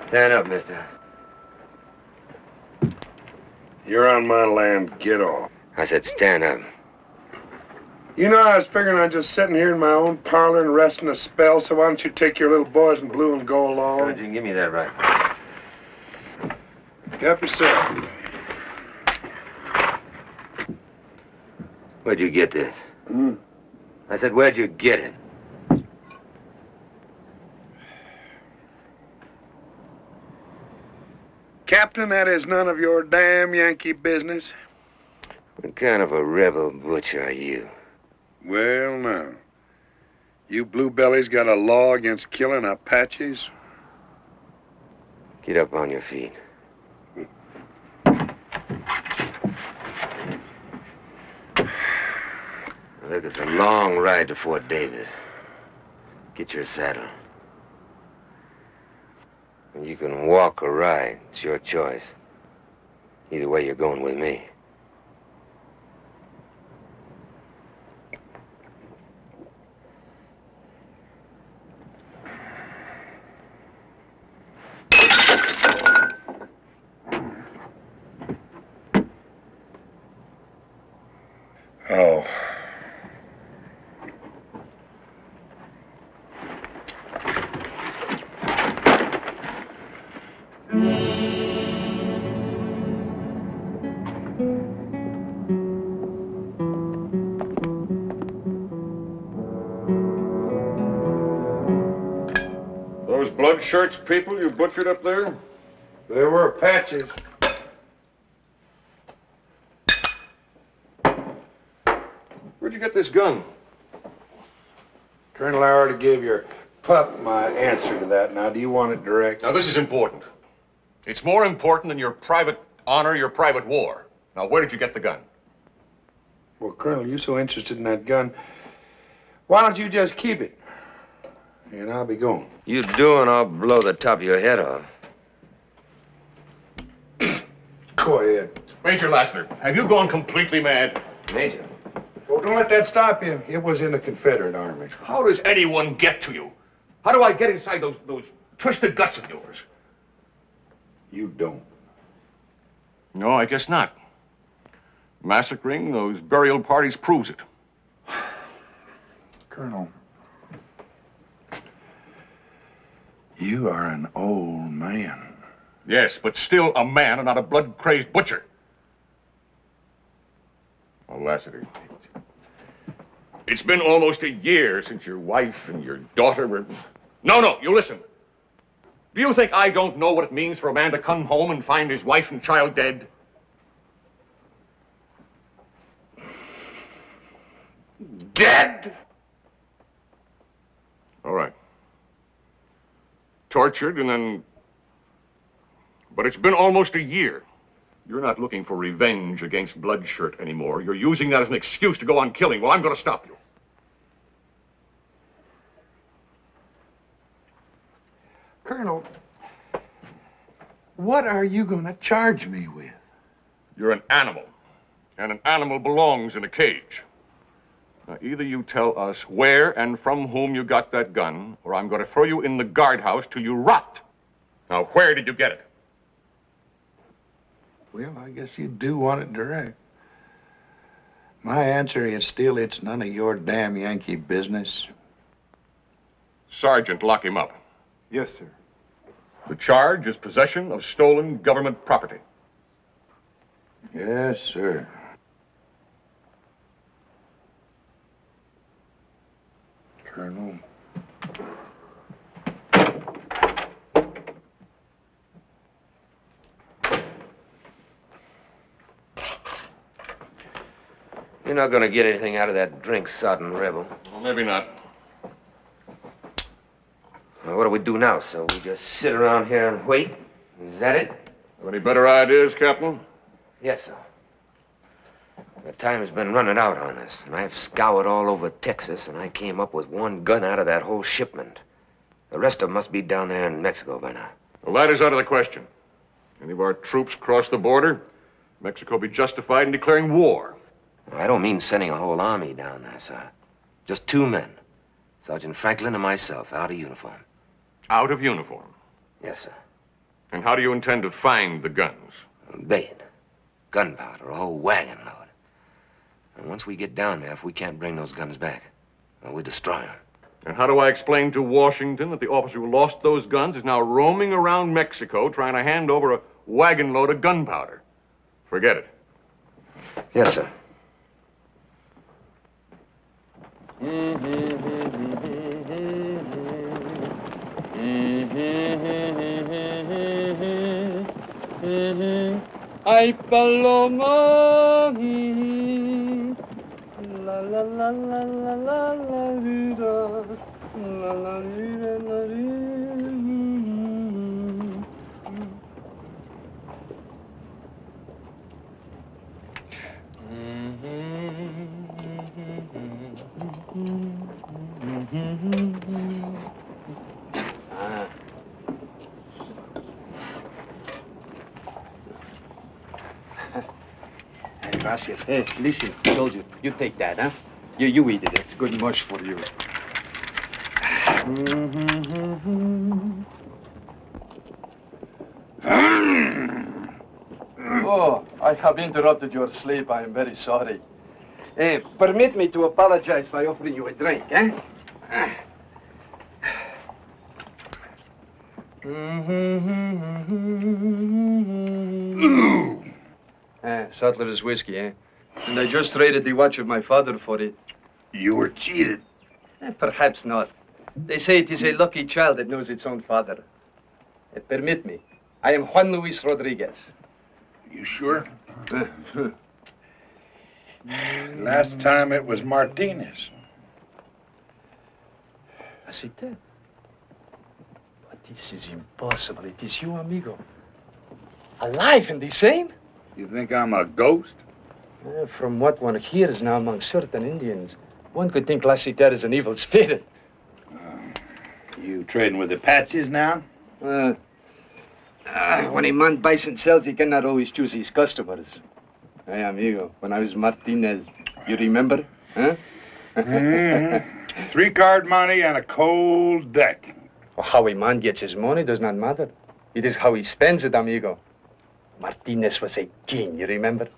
Stand up, mister. You're on my land. Get off. I said stand up. You know, I was figuring on just sitting here in my own parlor and resting a spell, so why don't you take your little boys in blue and go along? Good, you can give me that right. Help yourself. Where'd you get this? I said, where'd you get it? Captain, that is none of your damn Yankee business. What kind of a rebel butcher are you? Well, now. You bluebellies got a law against killing Apaches? Get up on your feet. Look, it's a long ride to Fort Davis. Get your saddle. You can walk or ride. It's your choice. Either way, you're going with me. Oh. Those blood shirts people you butchered up there? There were Apaches. Where'd you get this gun? Colonel, I already gave your pup my answer to that. Now, do you want it direct? Now, this is important. It's more important than your private honor, your private war. Now, where did you get the gun? Well, Colonel, you're so interested in that gun. Why don't you just keep it? And I'll be going. You do, and I'll blow the top of your head off. Go ahead. Major Lassner, have you gone completely mad? Major. Well, don't let that stop you. It was in the Confederate army. How does anyone get to you? How do I get inside those twisted guts of yours? You don't. No, I guess not. Massacring those burial parties proves it. Colonel, you are an old man. Yes, but still a man and not a blood-crazed butcher. Oh, Lassiter, it's been almost a year since your wife and your daughter were... No, you listen. Do you think I don't know what it means for a man to come home and find his wife and child dead? Dead? All right. Tortured and then... But it's been almost a year. You're not looking for revenge against Bloodshirt anymore. You're using that as an excuse to go on killing. Well, I'm going to stop you. Colonel, what are you going to charge me with? You're an animal, and an animal belongs in a cage. Now, either you tell us where and from whom you got that gun, or I'm going to throw you in the guardhouse till you rot. Now, where did you get it? Well, I guess you do want it direct. My answer is still it's none of your damn Yankee business. Sergeant, lock him up. Yes, sir. The charge is possession of stolen government property. Yes, sir. Colonel. You're not gonna get anything out of that drink-sodden rebel. Well, maybe not. Well, what do we do now, sir? We just sit around here and wait? Is that it? Have any better ideas, Captain? Yes, sir. The time has been running out on us, and I've scoured all over Texas, and I came up with one gun out of that whole shipment. The rest of them must be down there in Mexico by now. Well, that is out of the question. Any of our troops cross the border, Mexico be justified in declaring war. I don't mean sending a whole army down there, sir. Just 2 men. Sergeant Franklin and myself, out of uniform. Out of uniform? Yes, sir. And how do you intend to find the guns? Bait, gunpowder, a whole wagon load. And once we get down there, if we can't bring those guns back, well, we destroy them. And how do I explain to Washington that the officer who lost those guns is now roaming around Mexico trying to hand over a wagon load of gunpowder? Forget it. Yes, sir. Ay, paloma, la la la la la la la vida, la la vida, la vida. Gracias. Hey, listen, soldier, you take that, huh? You eat it. It's good much for you. Oh, I have interrupted your sleep. I am very sorry. Permit me to apologize by offering you a drink, eh? Sutler's whiskey, eh? And I just traded the watch of my father for it. You were cheated. Perhaps not. They say it is a lucky child that knows its own father. Permit me. I am Juan Luis Rodriguez. You sure? Last time it was Martinez. As it did. But this is impossible. It is you, amigo. Alive and the same? You think I'm a ghost? From what one hears now among certain Indians, one could think Lassiter is an evil spirit. You trading with Apaches now? When a man buys and sells, he cannot always choose his customers. Hey, amigo, when I was Martinez, you remember? Huh? 3-card money and a cold deck. How a man gets his money does not matter. It is how he spends it, amigo. Martinez was a king, you remember?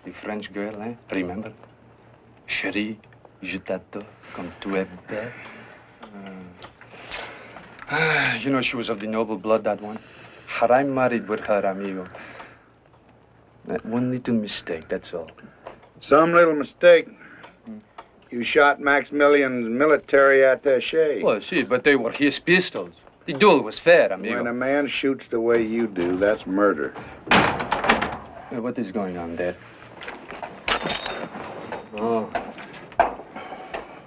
The French girl, eh? Remember? Chérie, je t'adore comme tu es belle. You know she was of the noble blood, that one. Had I married with her, amigo, that one little mistake, that's all. Some little mistake. You shot Maximilian's military attaché. Well, see, but they were his pistols. The duel was fair, amigo. When a man shoots the way you do, that's murder. What is going on there? Oh.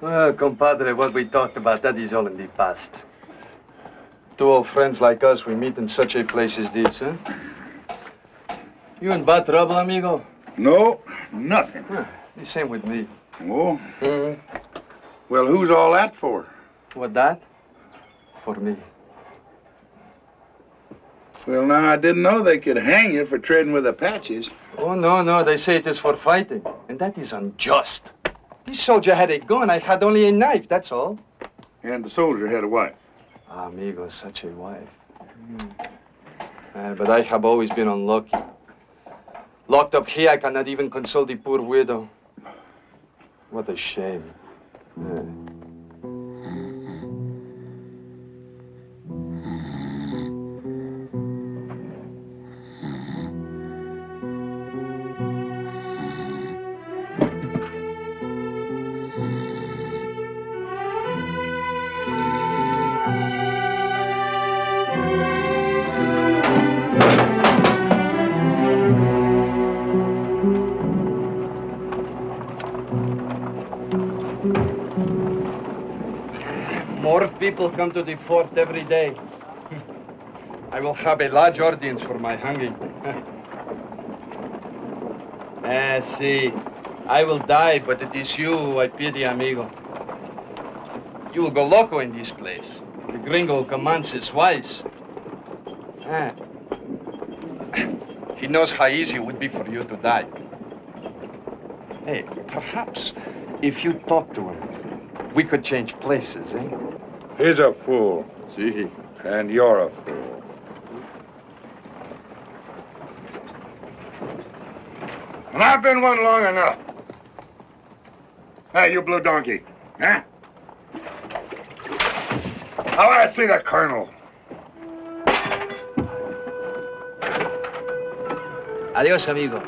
Well, compadre, what we talked about, that is all in the past. Two old friends like us, we meet in such a place as this, huh? You in bad trouble, amigo? No, nothing. The same with me. Oh? Well, who's all that for? What, that? For me. Well, now, I didn't know they could hang you for trading with Apaches. Oh, no, they say it is for fighting. And that is unjust. This soldier had a gun, I had only a knife, that's all. And the soldier had a wife. Amigo, such a wife. But I have always been unlucky. Locked up here, I cannot even console the poor widow. What a shame. More people come to the fort every day. I will have a large audience for my hanging. See, I will die, but it is you who I pity, amigo. You will go loco in this place. The gringo who commands his wise. He knows how easy it would be for you to die. Hey, perhaps if you talk to him, we could change places, eh? He's a fool. See? And you're a fool. And I've been one long enough. Hey, you blue donkey. Huh? I want to see the colonel. Adiós, amigo.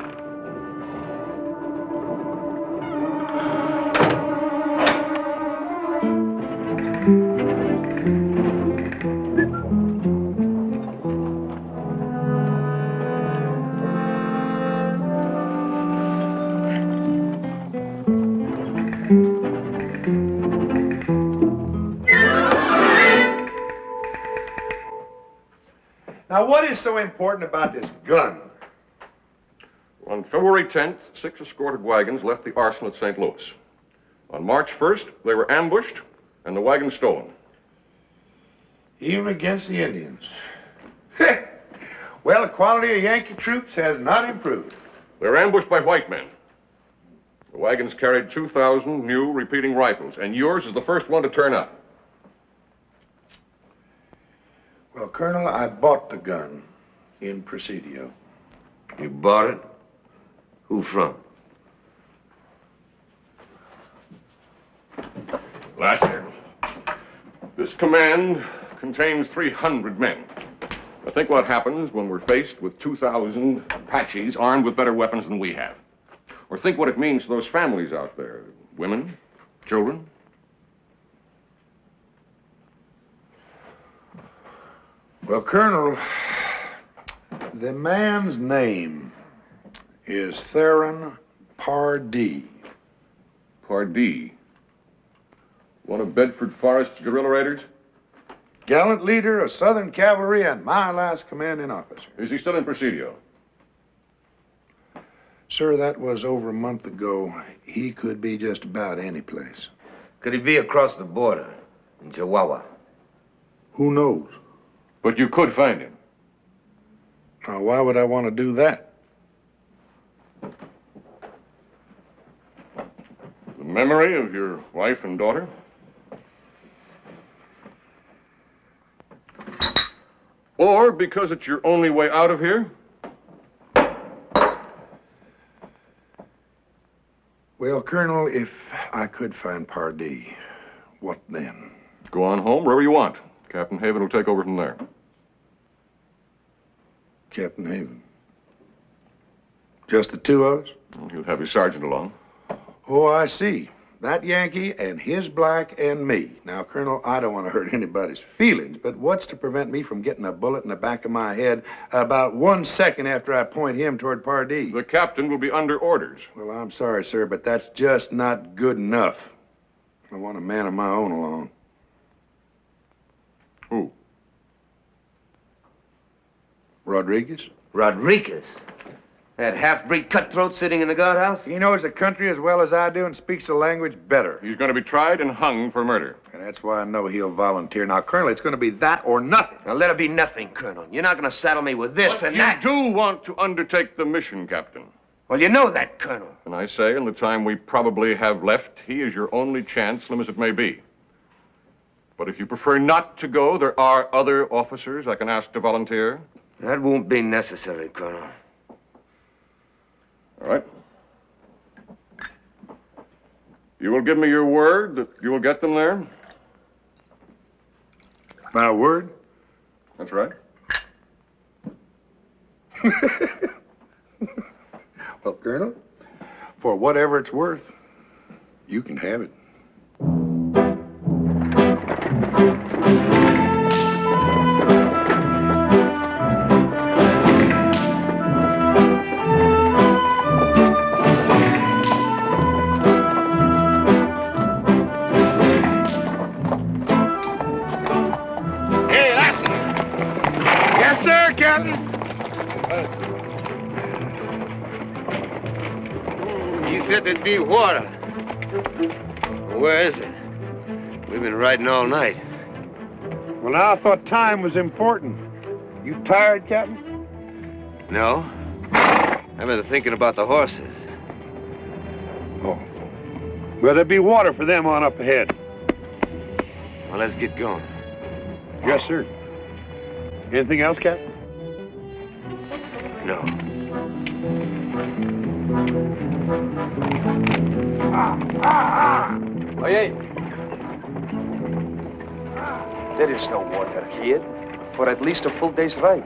Now, what is so important about this gun? On February 10th, 6 escorted wagons left the arsenal at St. Louis. On March 1st, they were ambushed and the wagons stolen. Even against the Indians. Well, the quality of Yankee troops has not improved. They were ambushed by white men. The wagons carried 2,000 new repeating rifles, and yours is the first one to turn up. Well, Colonel, I bought the gun in Presidio. You bought it? Who from? Laster, this command contains 300 men. Now think what happens when we're faced with 2,000 Apaches armed with better weapons than we have. Or think what it means to those families out there. Women, children. Well, Colonel, the man's name is Theron Pardee. Pardee. One of Bedford Forrest's guerrilla raiders? Gallant leader of Southern Cavalry and my last commanding officer. Is he still in Presidio? Sir, that was over a month ago. He could be just about any place. Could he be across the border in Chihuahua? Who knows? But you could find him. Now, why would I want to do that? The memory of your wife and daughter? Or because it's your only way out of here, Well, Colonel, if I could find Pardee, what then? Go on home, wherever you want. Captain Haven will take over from there. Captain Haven. Just the two of us? He'll have his sergeant along. Oh, I see. That Yankee and his black and me. Now, Colonel, I don't want to hurt anybody's feelings, but what's to prevent me from getting a bullet in the back of my head about 1 second after I point him toward Pardee? The captain will be under orders. Well, I'm sorry, sir, but that's just not good enough. I want a man of my own along. Who? Rodriguez? Rodriguez? That half-breed cutthroat sitting in the guardhouse? He knows the country as well as I do and speaks the language better. He's going to be tried and hung for murder. And that's why I know he'll volunteer. Now, Colonel, it's going to be that or nothing. Now, let it be nothing, Colonel. You're not going to saddle me with this But and that. you do want to undertake the mission, Captain. Well, you know that, Colonel. And I say, in the time we probably have left, he is your only chance, slim as it may be. But if you prefer not to go, there are other officers I can ask to volunteer. That won't be necessary, Colonel. All right. You will give me your word that you will get them there? My word? That's right. Well, Colonel, for whatever it's worth, you can have it. Yes, sir, Captain. You said there'd be water. Where is it? We've been riding all night. Well, now I thought time was important. You tired, Captain? No. I've been thinking about the horses. Oh. Well, there'll be water for them on up ahead. Well, let's get going. Yes, sir. Anything else, Captain? No. Oye. There is no water here for at least a full day's ride.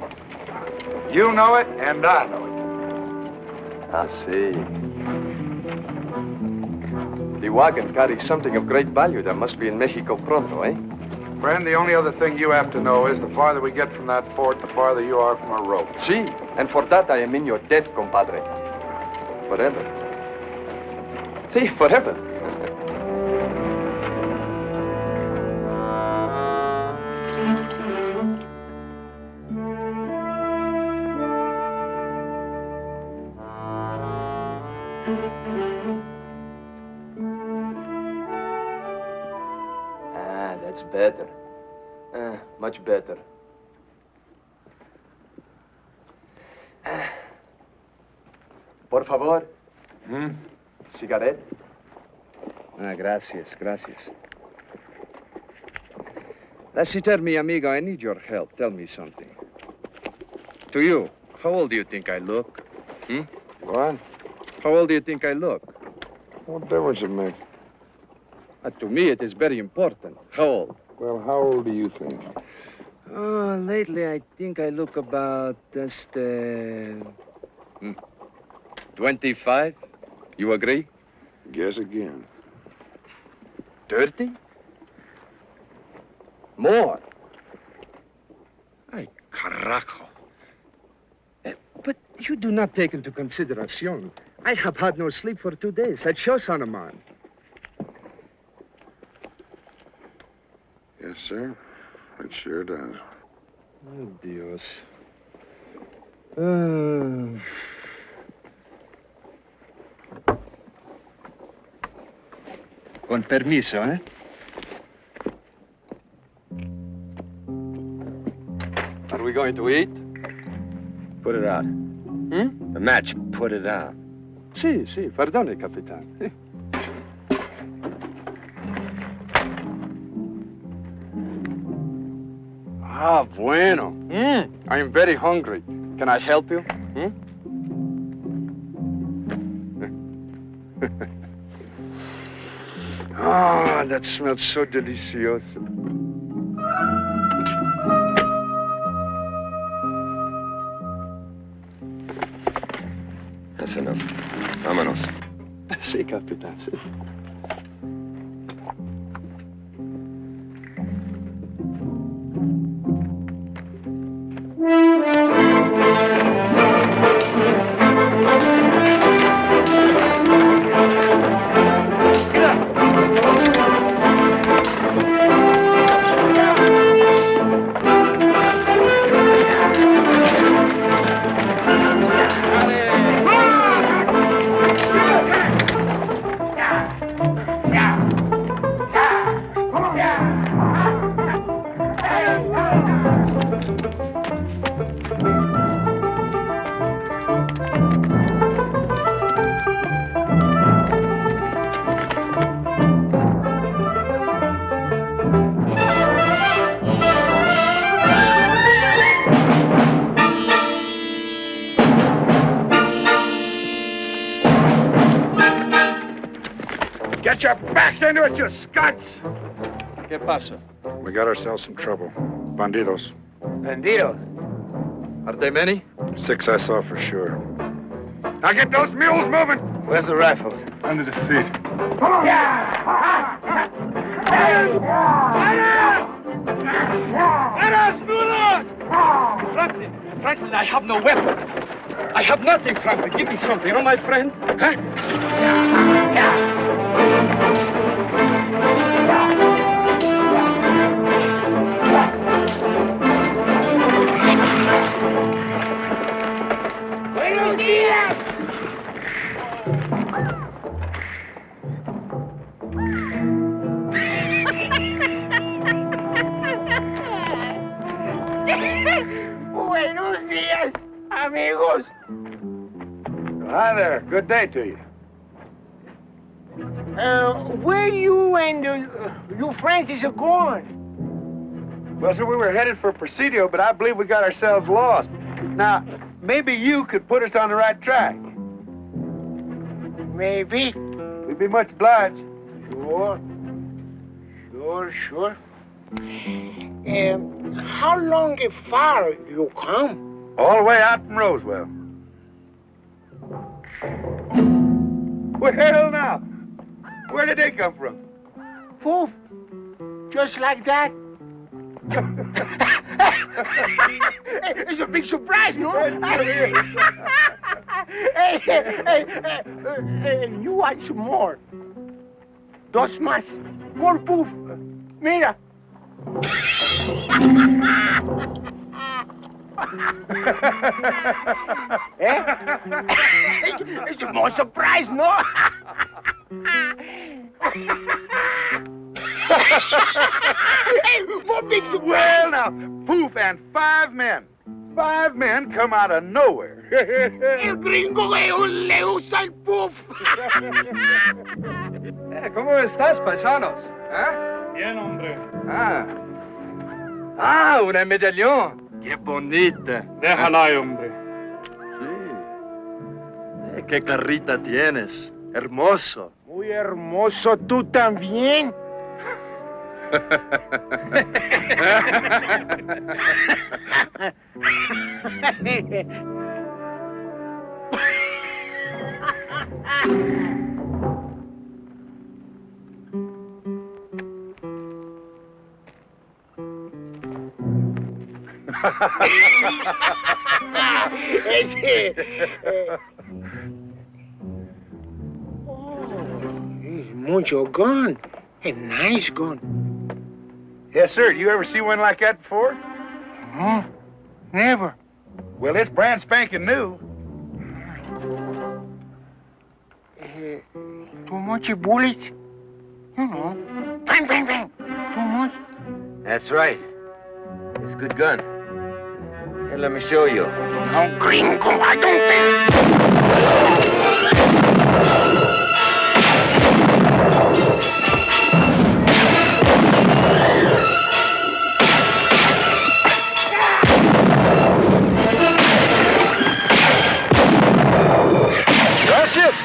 You know it, and I know it. I see. The wagon carries something of great value that must be in Mexico pronto, eh? Friend, the only other thing you have to know is the farther we get from that fort, the farther you are from a rope. See, and for that I am in your debt, compadre. Forever. See, forever. That's better. Much better. Por favor. Cigarette? Gracias, gracias. Lassiter, mi amigo, I need your help. Tell me something. To you, how old do you think I look? What? How old do you think I look? What difference it makes? To me, it is very important. How old? Well, how old do you think? Oh, lately I think I look about just 25. You agree? Guess again. 30? More. Ay, carajo. But you do not take into consideration. I have had no sleep for 2 days. That shows on a man. Yes, sir. It sure does. Oh, Dios. Con permiso, eh? Are we going to eat? Put it out. The match, put it out. Sí, sí, perdone, capitán. Ah, bueno. I am very hungry. Can I help you? Ah, that smells so delicious. That's enough. Vámonos. Sí, capitán, sí. Get your backs into it, you scuts! ¿Qué pasa? We got ourselves some trouble. Bandidos. Bandidos. Are they many? 6 I saw for sure. Now get those mules moving! Where's the rifles? Under the seat. Franklin, I have no weapon. I have nothing, Franklin. Give me something, oh, my friend. Huh? ¡Buenos días! Buenos días, amigos. Hi there. Good day to you. Where you and your friends is going? Well, sir, we were headed for Presidio, but I believe we got ourselves lost. Now, maybe you could put us on the right track. Maybe. We'd be much obliged. Sure. How long far you come? All the way out from Roswell. Well, now, where did they come from? Poof. Just like that. It's a big surprise, no? Hey, you want some more? Dos más. More poof. Mira. It's a more surprise, no? Hey, more big surprise. Well, now, poof, and 5 men. 5 men come out of nowhere. El gringo le usa el puff. ¿Cómo estás, paisanos? ¿Ah? Bien, hombre. Una medallón. Qué bonita. Déjala, hombre. Sí. Qué carrita tienes. Hermoso. Muy hermoso, tú también. It's mucho gun. A nice gun. Yes, sir. You ever see one like that before? No, never. Well, it's brand spanking new. Too much bullets? You know. Bang, bang, bang. Too much? That's right. It's a good gun. Here, let me show you. No, gringo, I don't think. Gracias.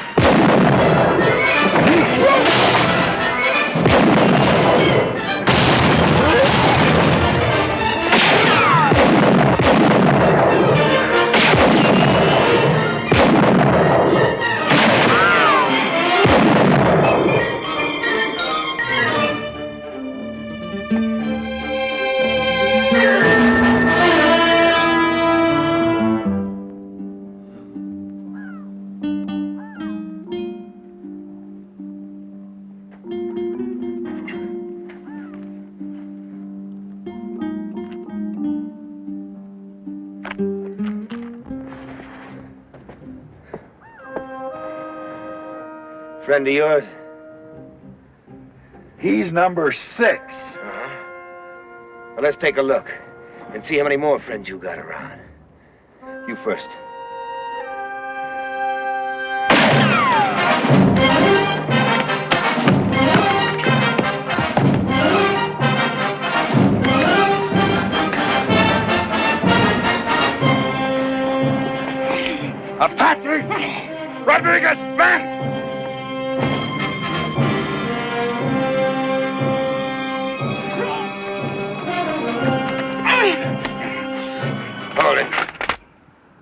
Friend of yours? He's number 6. Uh-huh. Well, let's take a look and see how many more friends you got around. You first. Apache! Rodriguez, Ben! Hold it.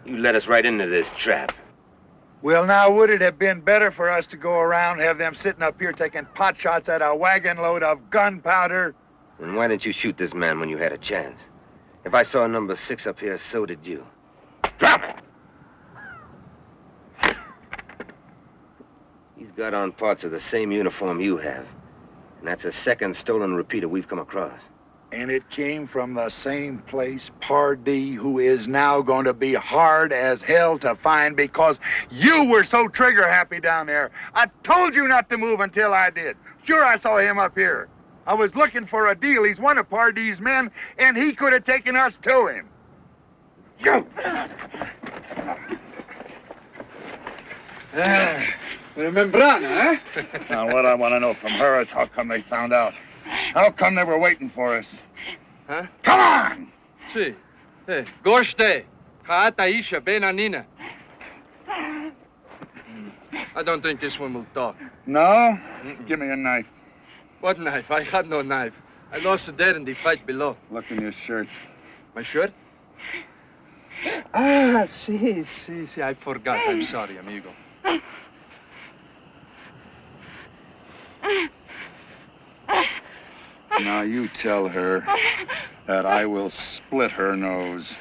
You led us right into this trap. Well, now, would it have been better for us to go around and have them sitting up here taking pot shots at a wagon load of gunpowder? Then why didn't you shoot this man when you had a chance? If I saw number 6 up here, so did you. Drop it! He's got on parts of the same uniform you have. And that's the second stolen repeater we've come across. And it came from the same place, Pardee, who is now going to be hard as hell to find because you were so trigger-happy down there. I told you not to move until I did. Sure, I saw him up here. I was looking for a deal. He's one of Pardee's men, and he could have taken us to him. You! Membrana, eh? Now, what I want to know from her is how come they found out? How come they were waiting for us? Huh? Come on! Si. Hey, Goshte. Haata Isha Benanina. I don't think this one will talk. No? Give me a knife. What knife? I had no knife. I lost it there in the fight below. Look in your shirt. My shirt? Ah, si. I forgot. I'm sorry, amigo. Now you tell her that I will split her nose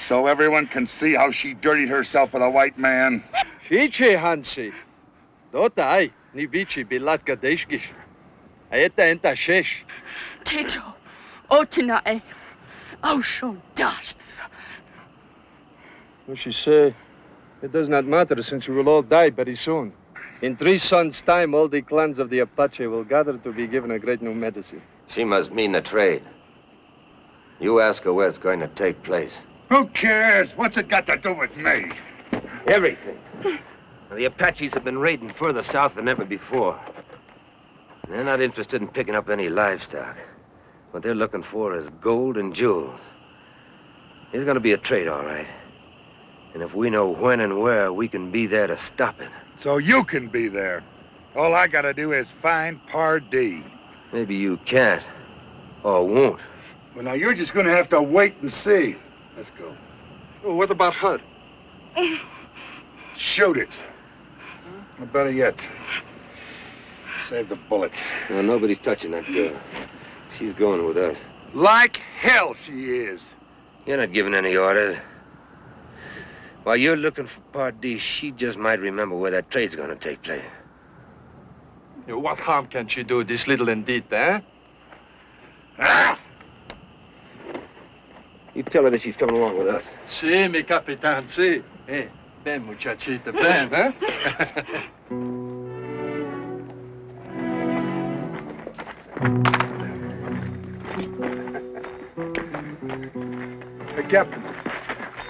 so everyone can see how she dirtied herself with a white man. Fiche, Hansi. Dota ai, ni vici bilatka deshkish. Aeta enta shesh. Teto, otina e, ausho dust. What she say? It does not matter since we will all die very soon. In 3 suns' time, all the clans of the Apache will gather to be given a great new medicine. She must mean the trade. You ask her where it's going to take place. Who cares? What's it got to do with me? Everything. Now, the Apaches have been raiding further south than ever before. They're not interested in picking up any livestock. What they're looking for is gold and jewels. There's going to be a trade, all right. And if we know when and where, we can be there to stop it. So you can be there. All I got to do is find Pardee. Maybe you can't. Or won't. Well, now you're just going to have to wait and see. Let's go. Oh, what about her? Shoot it. Or better yet, save the bullet. Well, nobody's touching that girl. She's going with us. Like hell she is. You're not giving any orders. While you're looking for Pardee, she just might remember where that trade's going to take place. What harm can she do, this little Indita, eh? Ah! You tell her that she's coming along with us. Si, mi capitan, si. Hey, ven, muchachita, ven, eh? Hey, Captain.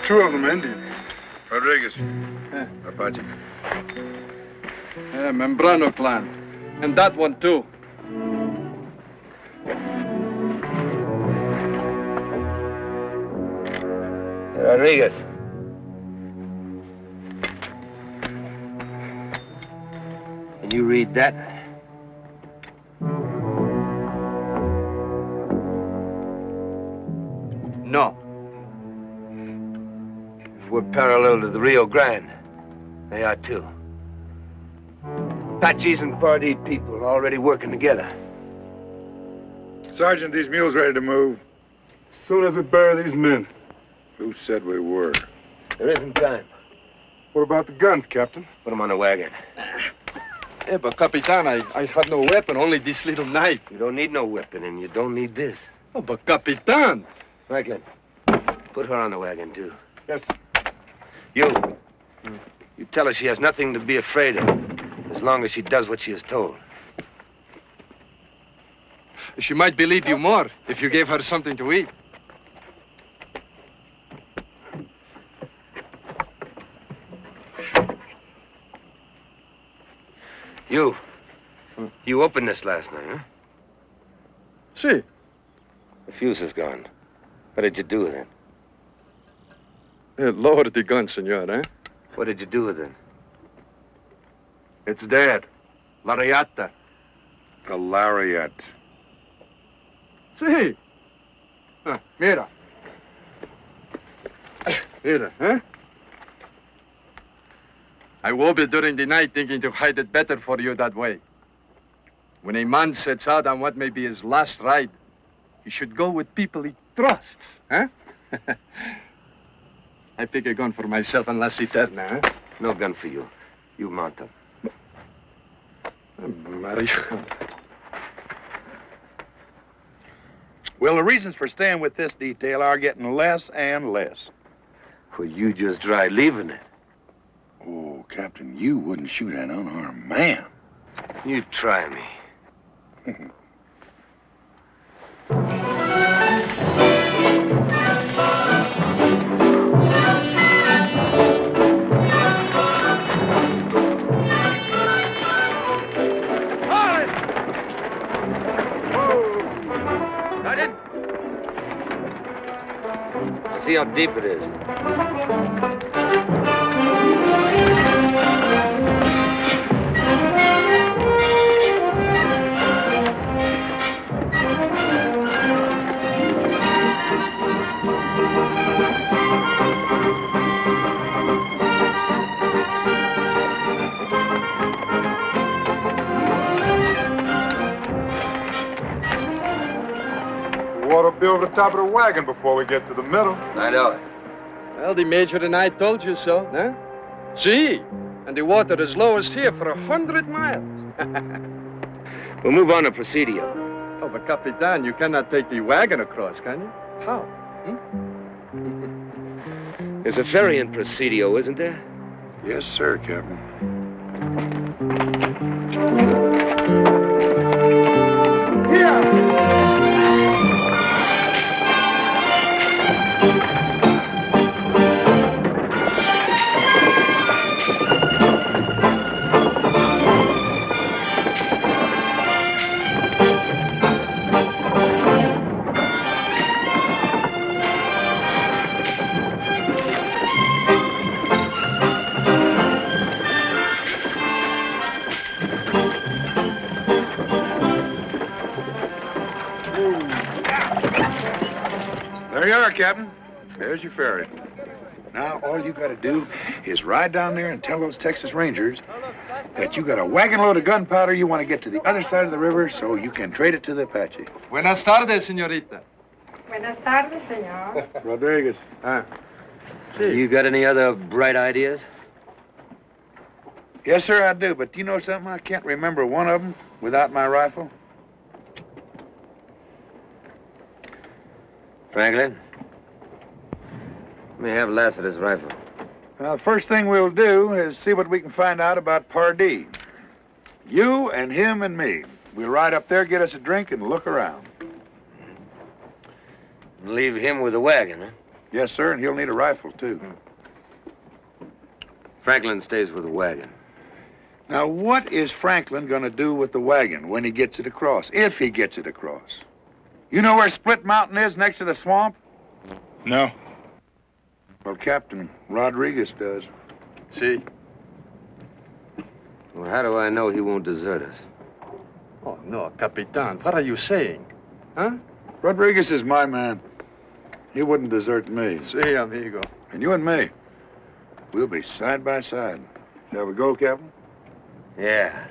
2 of them are Indians. Rodriguez. Apache. Membrano clan. And that one, too. Rodriguez. Can you read that? No. If we're parallel to the Rio Grande, they are too. Apaches and Pardee people are already working together. Sergeant, these mules ready to move. As soon as we bury these men. Who said we were? There isn't time. What about the guns, Captain? Put them on the wagon. Yeah, but Capitan, I had no weapon, only this little knife. You don't need no weapon, and you don't need this. Oh, but Capitan! Franklin, put her on the wagon, too. Yes. You tell her she has nothing to be afraid of. As long as she does what she is told. She might believe you more if you gave her something to eat. You opened this last night, huh? See. The fuse is gone. What did you do with it? Lower the gun, senor, eh? What did you do with it? It's dead. Lariata. The lariat. See. Mira. Mira, huh? I woke up during the night thinking to hide it better for you that way. When a man sets out on what may be his last ride, he should go with people he trusts, huh? I pick a gun for myself and La Citerna, huh? No gun for you. You mount them. Mario. Well, the reasons for staying with this detail are getting less and less. Well, you just tried leaving it. Oh, Captain, you wouldn't shoot an unarmed man. You try me. See how deep it is. Water will be over the top of the wagon before we get to the middle. I know it. Well, the Major and I told you so, huh? See? And the water is lowest here for 100 miles. We'll move on to Presidio. Oh, but Capitan, you cannot take the wagon across, can you? How? There's a ferry in Presidio, isn't there? Yes, sir, Captain. There you are, Captain. There's your ferry. Now, all you got to do is ride down there and tell those Texas Rangers that you got a wagon load of gunpowder you want to get to the other side of the river so you can trade it to the Apache. Buenas tardes, señorita. Buenas tardes, señor. Rodriguez. You got any other bright ideas? Yes, sir, I do. But do you know something? I can't remember one of them without my rifle. Franklin? Let me have Lassiter's rifle. Well, the first thing we'll do is see what we can find out about Pardee. You and him and me. We'll ride up there, get us a drink, and look around. Leave him with the wagon, huh? Yes, sir, and he'll need a rifle, too. Franklin stays with the wagon. Now, what is Franklin going to do with the wagon when he gets it across, if he gets it across? You know where Split Mountain is next to the swamp? No. Well, Captain Rodriguez does. See? Well, how do I know he won't desert us? Oh, no, Capitan, what are you saying? Huh? Rodriguez is my man. He wouldn't desert me. See, amigo. And you and me, we'll be side by side. Shall we go, Captain? Yeah.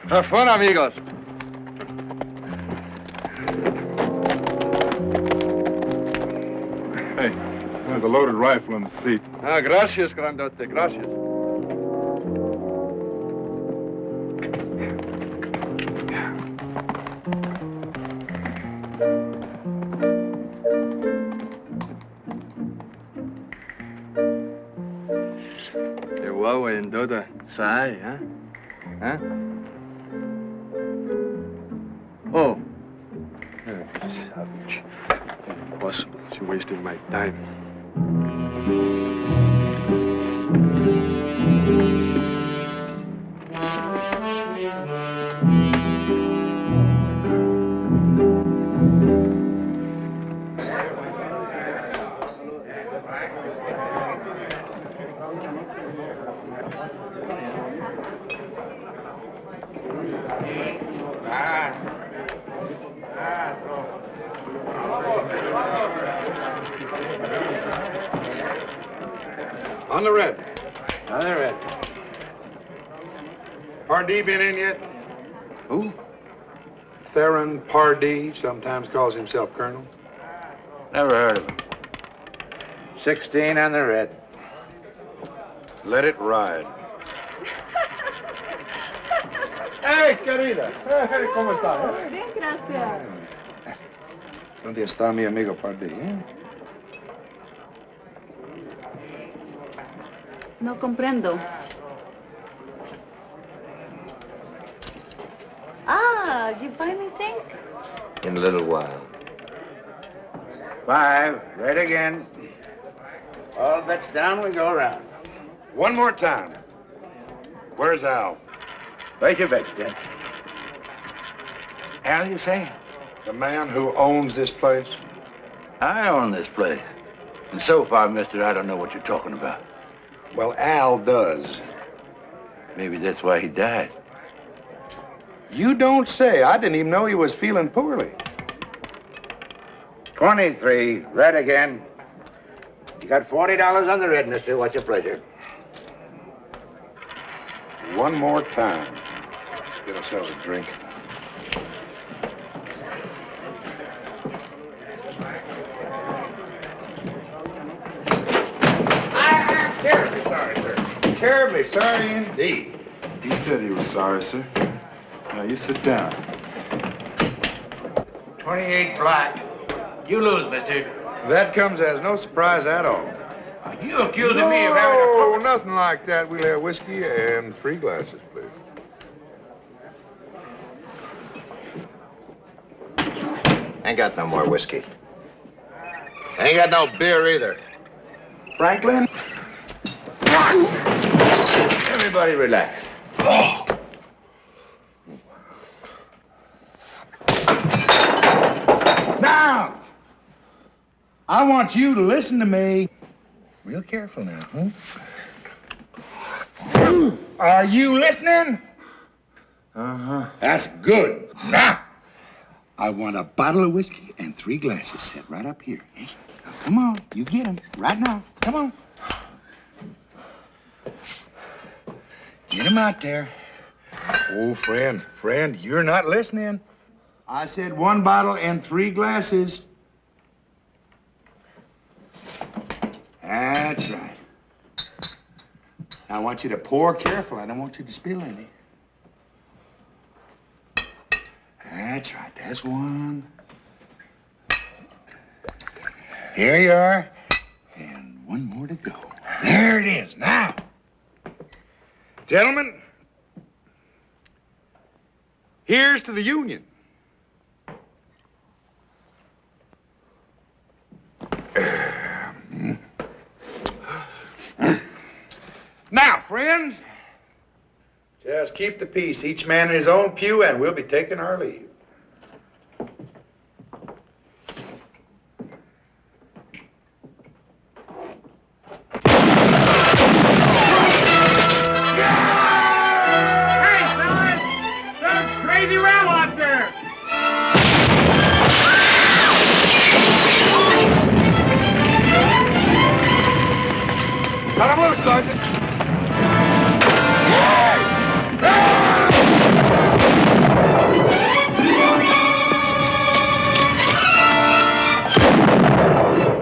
Have fun, amigos. Hey, there's a loaded rifle in the seat. Ah, gracias, grandote, gracias. Chihuahua and Doda. Sai, huh? Huh? Oh. Savage. Impossible. You're wasting my time. On the red. On the red. Pardee been in yet? Who? Theron Pardee, sometimes calls himself Colonel. Never heard of him. 16 on the red. Let it ride. Hey, querida. Hey, ¿cómo está? Bien, gracias. ¿Dónde está mi amigo Pardee? No comprendo. Ah, you buy me think? In a little while. 5, red again. All bets down, we go around. One more time. Where's Al? Place your bets, Dick. Al, you say? The man who owns this place? I own this place. And so far, mister, I don't know what you're talking about. Well, Al does. Maybe that's why he died. You don't say. I didn't even know he was feeling poorly. 23, red again. You got $40 on the red, mister. What's your pleasure? One more time. Let's get ourselves a drink. I'm terribly sorry, sir. Terribly sorry indeed. He said he was sorry, sir. Now, you sit down. 28 black. You lose, mister. That comes as no surprise at all. Are you accusing me of having a... No, nothing like that. We'll have whiskey and 3 glasses, please. Ain't got no more whiskey. Ain't got no beer either. Franklin? Everybody relax. Now, I want you to listen to me. Real careful now, huh? Are you listening? Uh-huh. That's good. Now, I want a bottle of whiskey and 3 glasses set right up here. Eh? Now, come on, you get them right now. Come on. Get them out there. Oh, friend, you're not listening. I said 1 bottle and 3 glasses. That's right. Now, I want you to pour careful. I don't want you to spill any. That's right. That's 1. Here you are. And 1 more to go. There it is. Now, gentlemen, here's to the Union. Now, friends, just keep the peace. Each man in his own pew, and we'll be taking our leave. Cut him loose, Sergeant.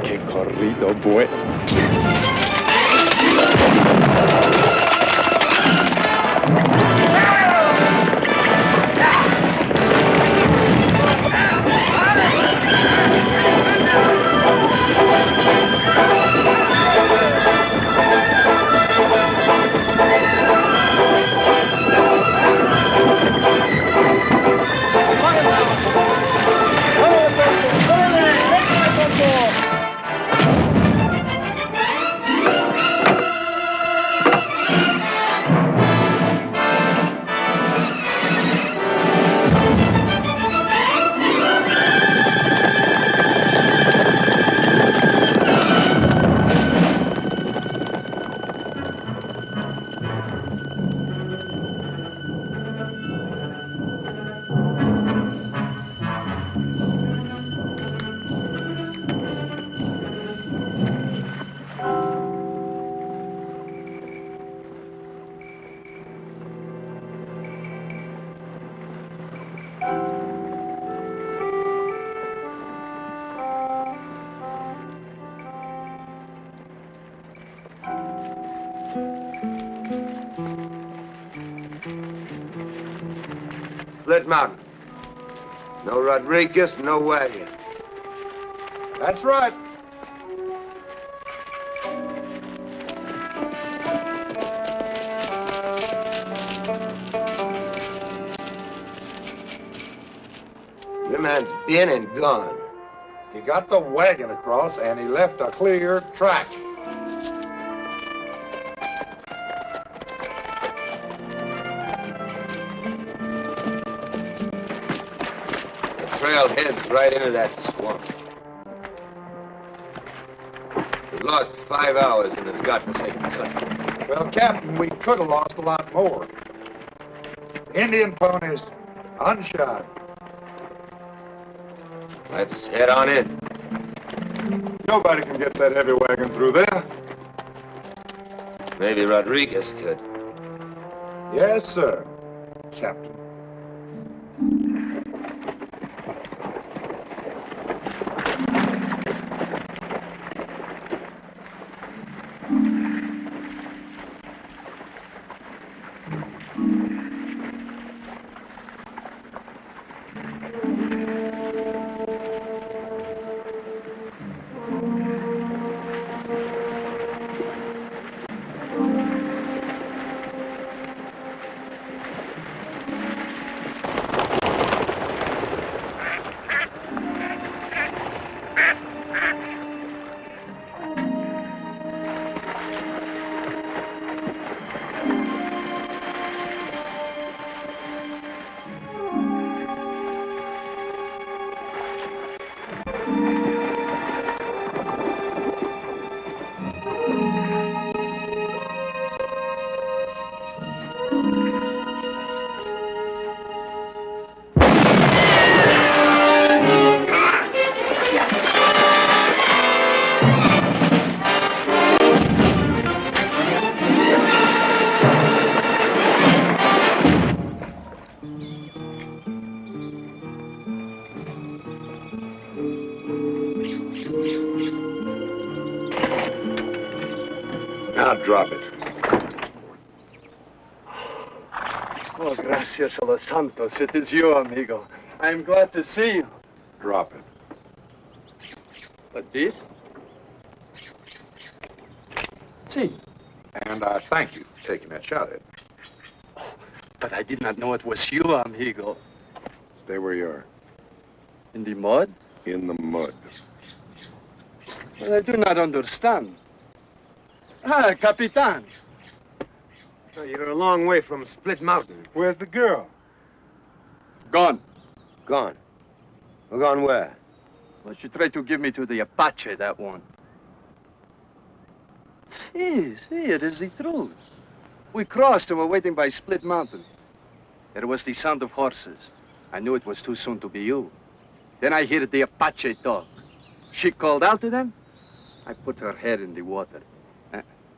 Qué corrido, boy. Split Mountain. No Rodriguez, no wagon. That's right. Your man's been and gone. He got the wagon across, and he left a clear track. The trail heads right into that swamp. We've lost 5 hours in this godforsaken country. Well, Captain, we could have lost a lot more. Indian ponies, unshod. Let's head on in. Nobody can get that heavy wagon through there. Maybe Rodriguez could. Yes, sir, Captain. Now drop it. Oh, gracias a los santos. It is you, amigo. I am glad to see you. Drop it. But did? See. And I thank you for taking that shot at me. But I did not know it was you, amigo. Stay where you are. In the mud? In the mud. Well, I do not understand. Ah, Capitan. Oh, you're a long way from Split Mountain. Where's the girl? Gone. Gone. Well, gone where? Well, she tried to give me to the Apache, that one. See, it is the truth. We crossed and were waiting by Split Mountain. There was the sound of horses. I knew it was too soon to be you. Then I heard the Apache talk. She called out to them. I put her head in the water.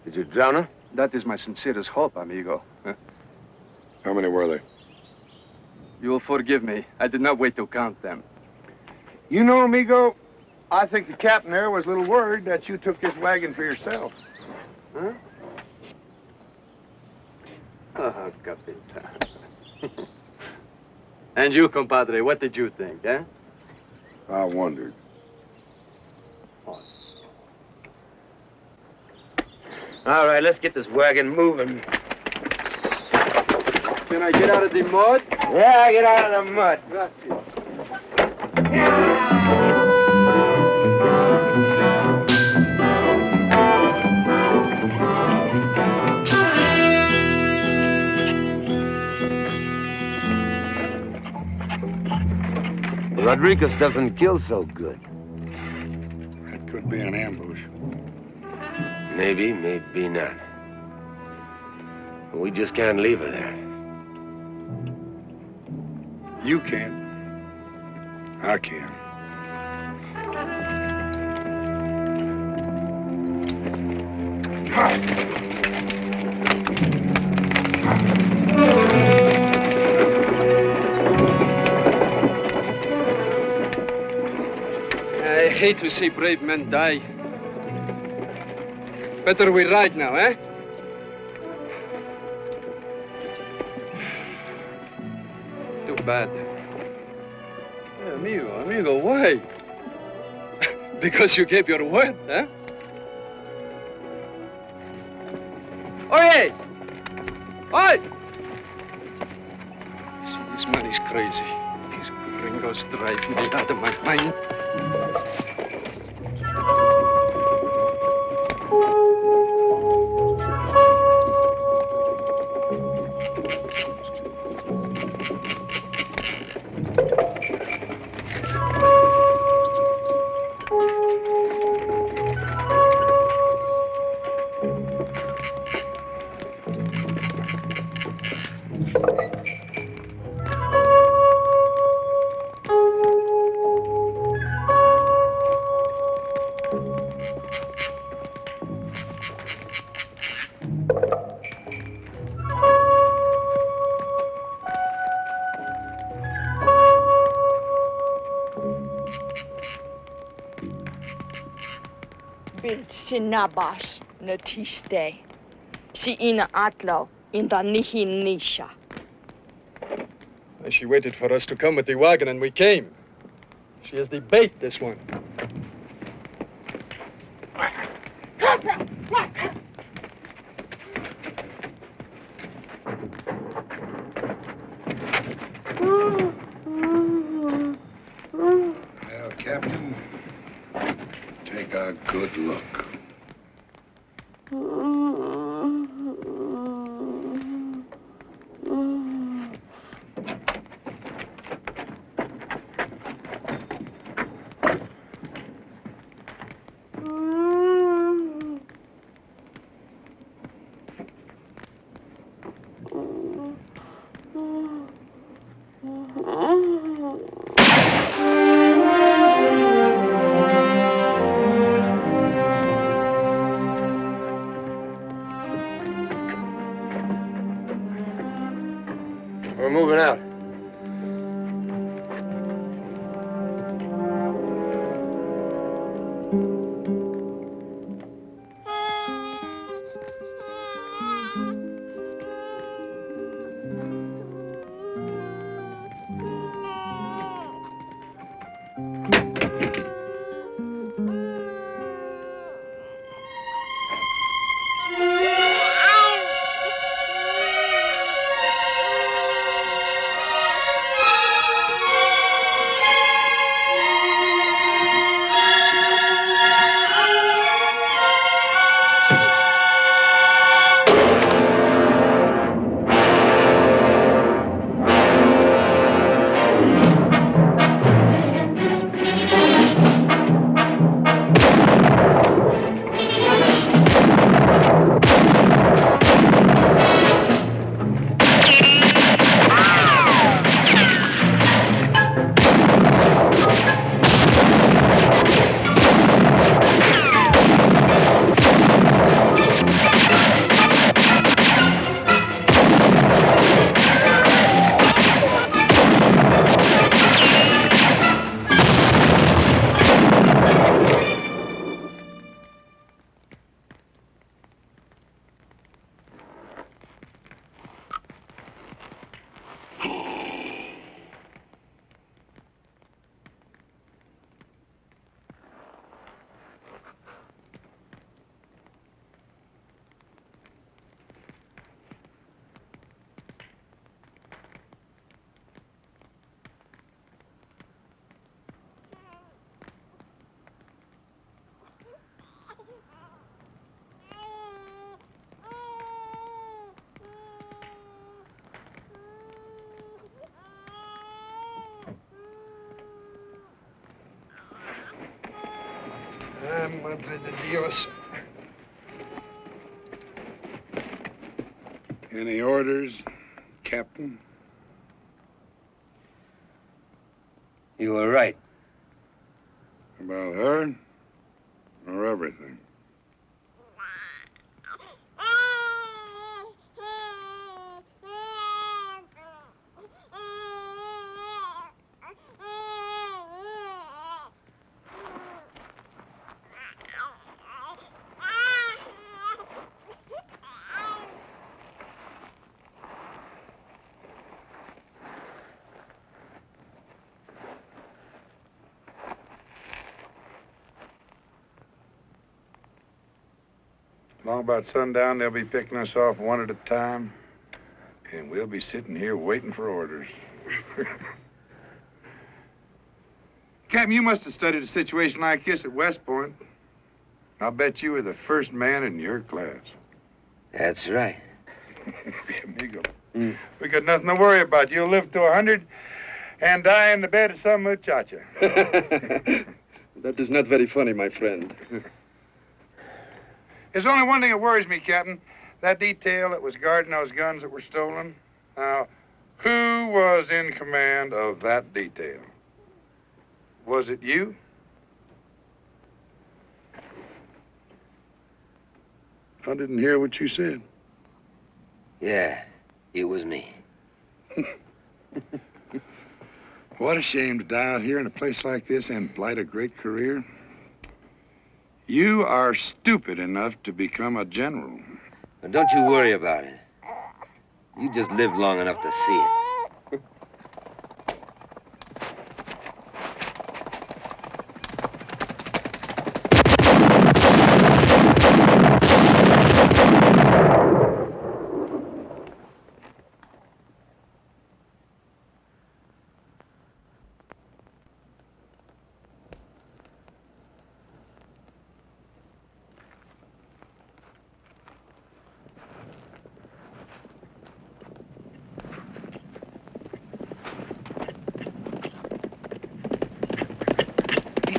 Did you drown her? That is my sincerest hope, amigo. How many were they? You will forgive me. I did not wait to count them. You know, amigo, I think the captain there was a little worried that you took this wagon for yourself. Huh? Oh, Capitan. And you, compadre, what did you think, eh? I wondered. All right, let's get this wagon moving. Can I get out of the mud? Yeah, get out of the mud. Gracias. Rodriguez doesn't kill so good. That could be an ambush. Maybe, maybe not. We just can't leave her there. You can. I can. I hate to see brave men die. Better we ride now, eh? To bad. Amigo, why? Because you gave your word, huh? Oye! Oi! See, this man is crazy. These gringos drive me out of my mind. Bil sinabash natiste. Si ina atlo in the nihinisha. She waited for us to come with the wagon, and we came. She is the bait, this one. Well, Captain, take a good look. We're moving out. Madre de Dios. Any orders, Captain? You were right. About her or everything? Long about sundown, they'll be picking us off one at a time, and we'll be sitting here waiting for orders. Captain, you must have studied a situation like this at West Point. I'll bet you were the first man in your class. That's right. Amigo. We got nothing to worry about. You'll live to 100 and die in the bed of some muchacha. That is not very funny, my friend. There's only one thing that worries me, Captain. That detail that was guarding those guns that were stolen. Now, who was in command of that detail? Was it you? I didn't hear what you said. Yeah, it was me. What a shame to die out here in a place like this and blight a great career. You are stupid enough to become a general. But don't you worry about it. You just live long enough to see it.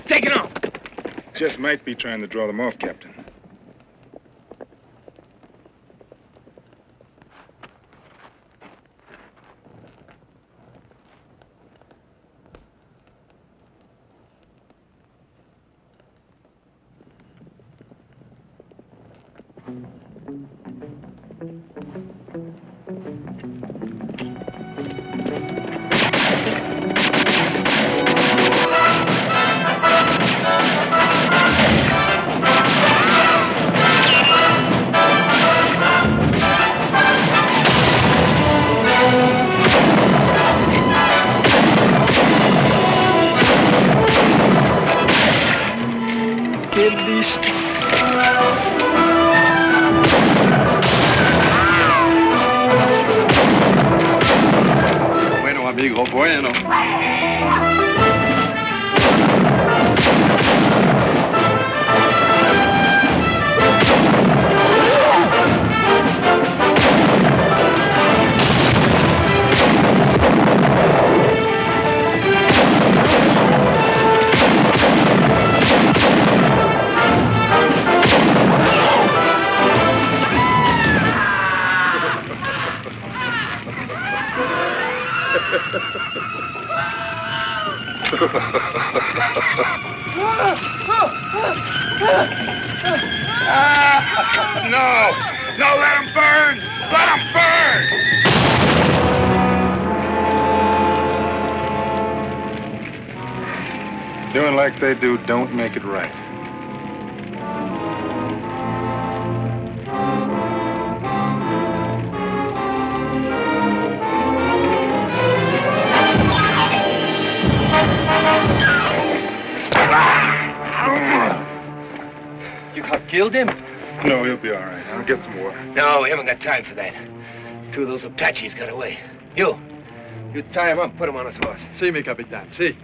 Take it off. Just might be trying to draw them off, Captain. Bueno, amigo, bueno. No! No, let him burn! Let him burn! Doing like they do don't make it right. You have killed him? No, he'll be all right. I'll get some water. No, we haven't got time for that. Two of those Apaches got away. You tie him up, put him on his horse. Si, mi capitan, si.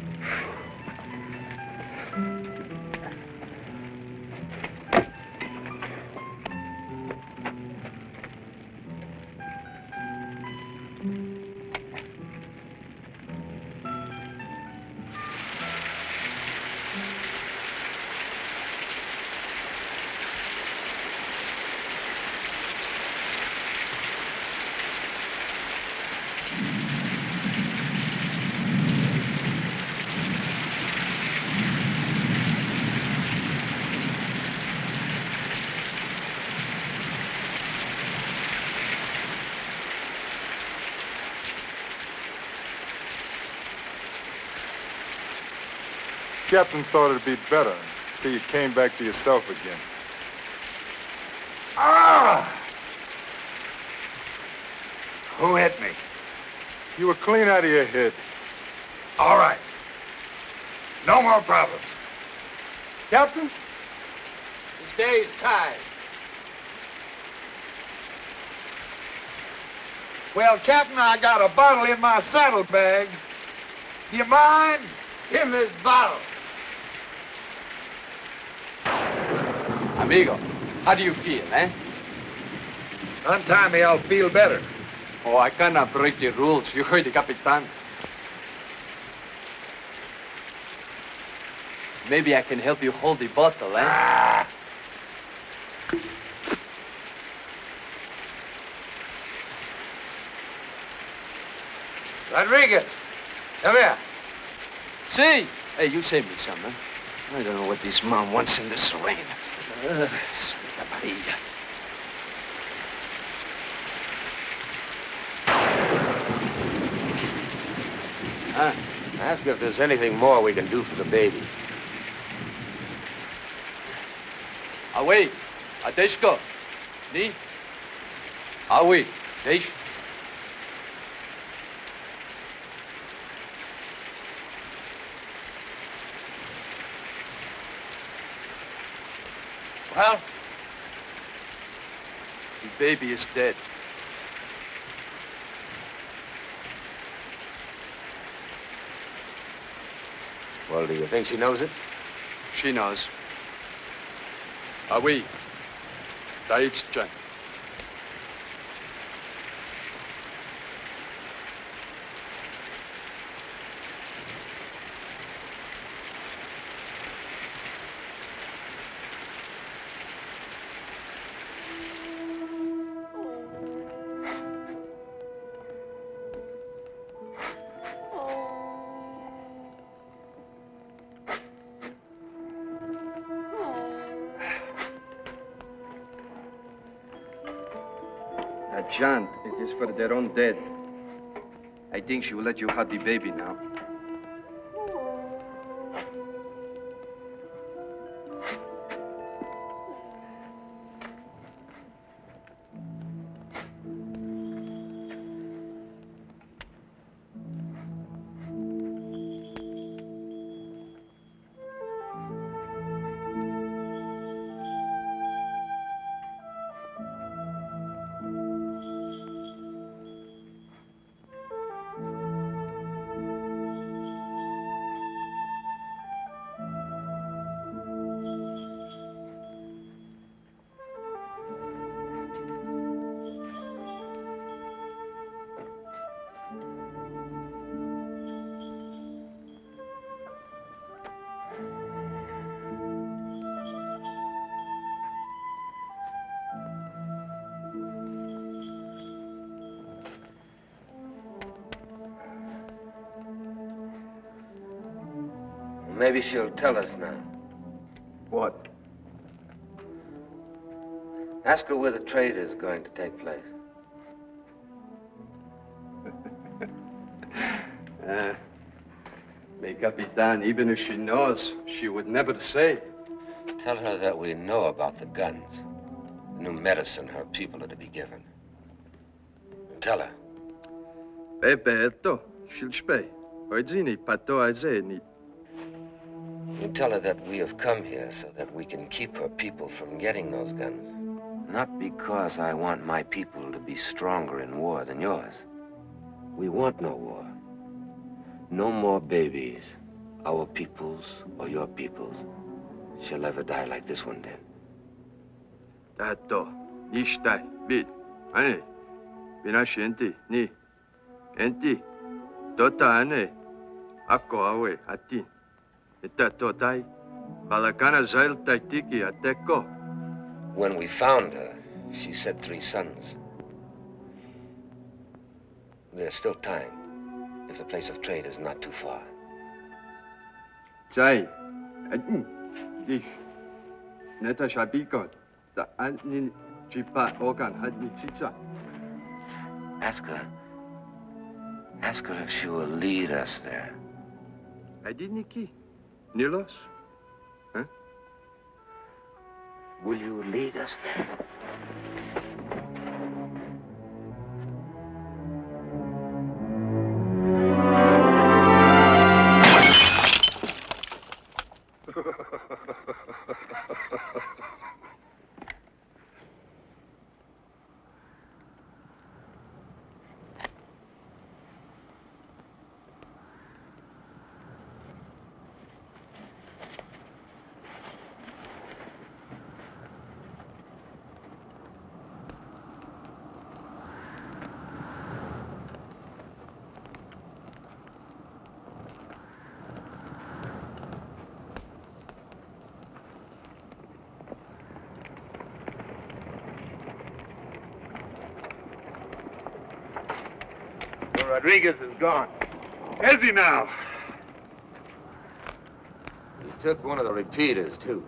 Captain thought it'd be better till you came back to yourself again. Ah! Who hit me? You were clean out of your head. All right. No more problems. Captain? This day is tied. Well, Captain, I got a bottle in my saddlebag. Do you mind? Give him this bottle. Amigo, how do you feel, eh? Untie me, I'll feel better. Oh, I cannot break the rules. You heard the Capitan. Maybe I can help you hold the bottle, eh? Rodriguez, come here. See? Hey, you saved me some, huh? I don't know what this mom wants in this rain. Santa Maria. Huh? Ask her if there's anything more we can do for the baby. Away. Adeshko. Ni? Away. Desh. Well? The baby is dead. Well, do you think she knows it? She knows. Away. Daitchan. John, it is for their own dead. I think she will let you have the baby now. Maybe she'll tell us now. What? Ask her where the trade is going to take place. Mais Capitan, even if she knows, she would never say. Tell her that we know about the guns, the new medicine her people are to be given. Tell her. Pepe, she'll spay. Oizini, pato azeni. You tell her that we have come here so that we can keep her people from getting those guns. Not because I want my people to be stronger in war than yours. We want no war. No more babies, our people's or your people's, shall ever die like this one did. Tato, nishtai, bit, ane, binashenti, ni, enti, tota ane, ako awe, ati. When we found her, she said 3 sons. There's still time, if the place of trade is not too far. Jai, Neta Shabiko, the Anni Jipa Organ had me chicha. Ask her if she will lead us there. I didn't key. Nilos? Huh? Will you lead us there? Rodriguez is gone. Is he now? He took one of the repeaters, too.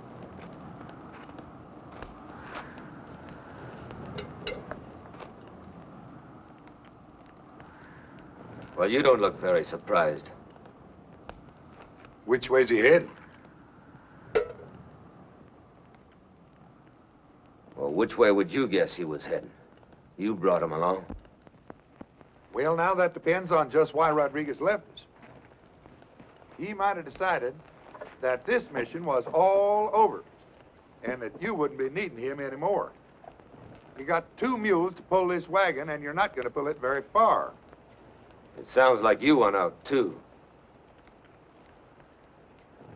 Well, you don't look very surprised. Which way's he heading? Well, which way would you guess he was heading? You brought him along. Well, now that depends on just why Rodriguez left us. He might have decided that this mission was all over and that you wouldn't be needing him anymore. You got 2 mules to pull this wagon, and you're not going to pull it very far. It sounds like you went out, too.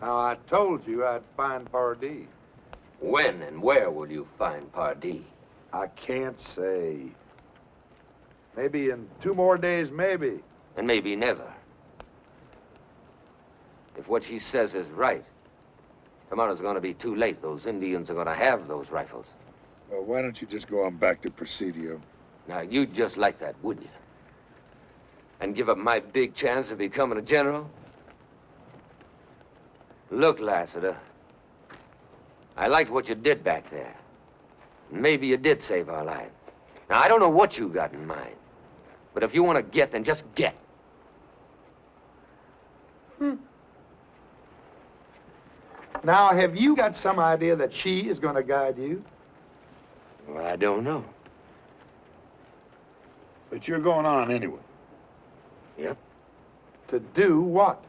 Now, I told you I'd find Pardee. When and where will you find Pardee? I can't say. Maybe in 2 more days, maybe. And maybe never. If what she says is right, tomorrow's going to be too late. Those Indians are going to have those rifles. Well, why don't you just go on back to Presidio? Now, you'd just like that, wouldn't you? And give up my big chance of becoming a general? Look, Lassiter, I liked what you did back there. Maybe you did save our lives. Now, I don't know what you got in mind, but if you want to get, then just get. Now, have you got some idea that she is going to guide you? Well, I don't know. But you're going on anyway. Yep. To do what?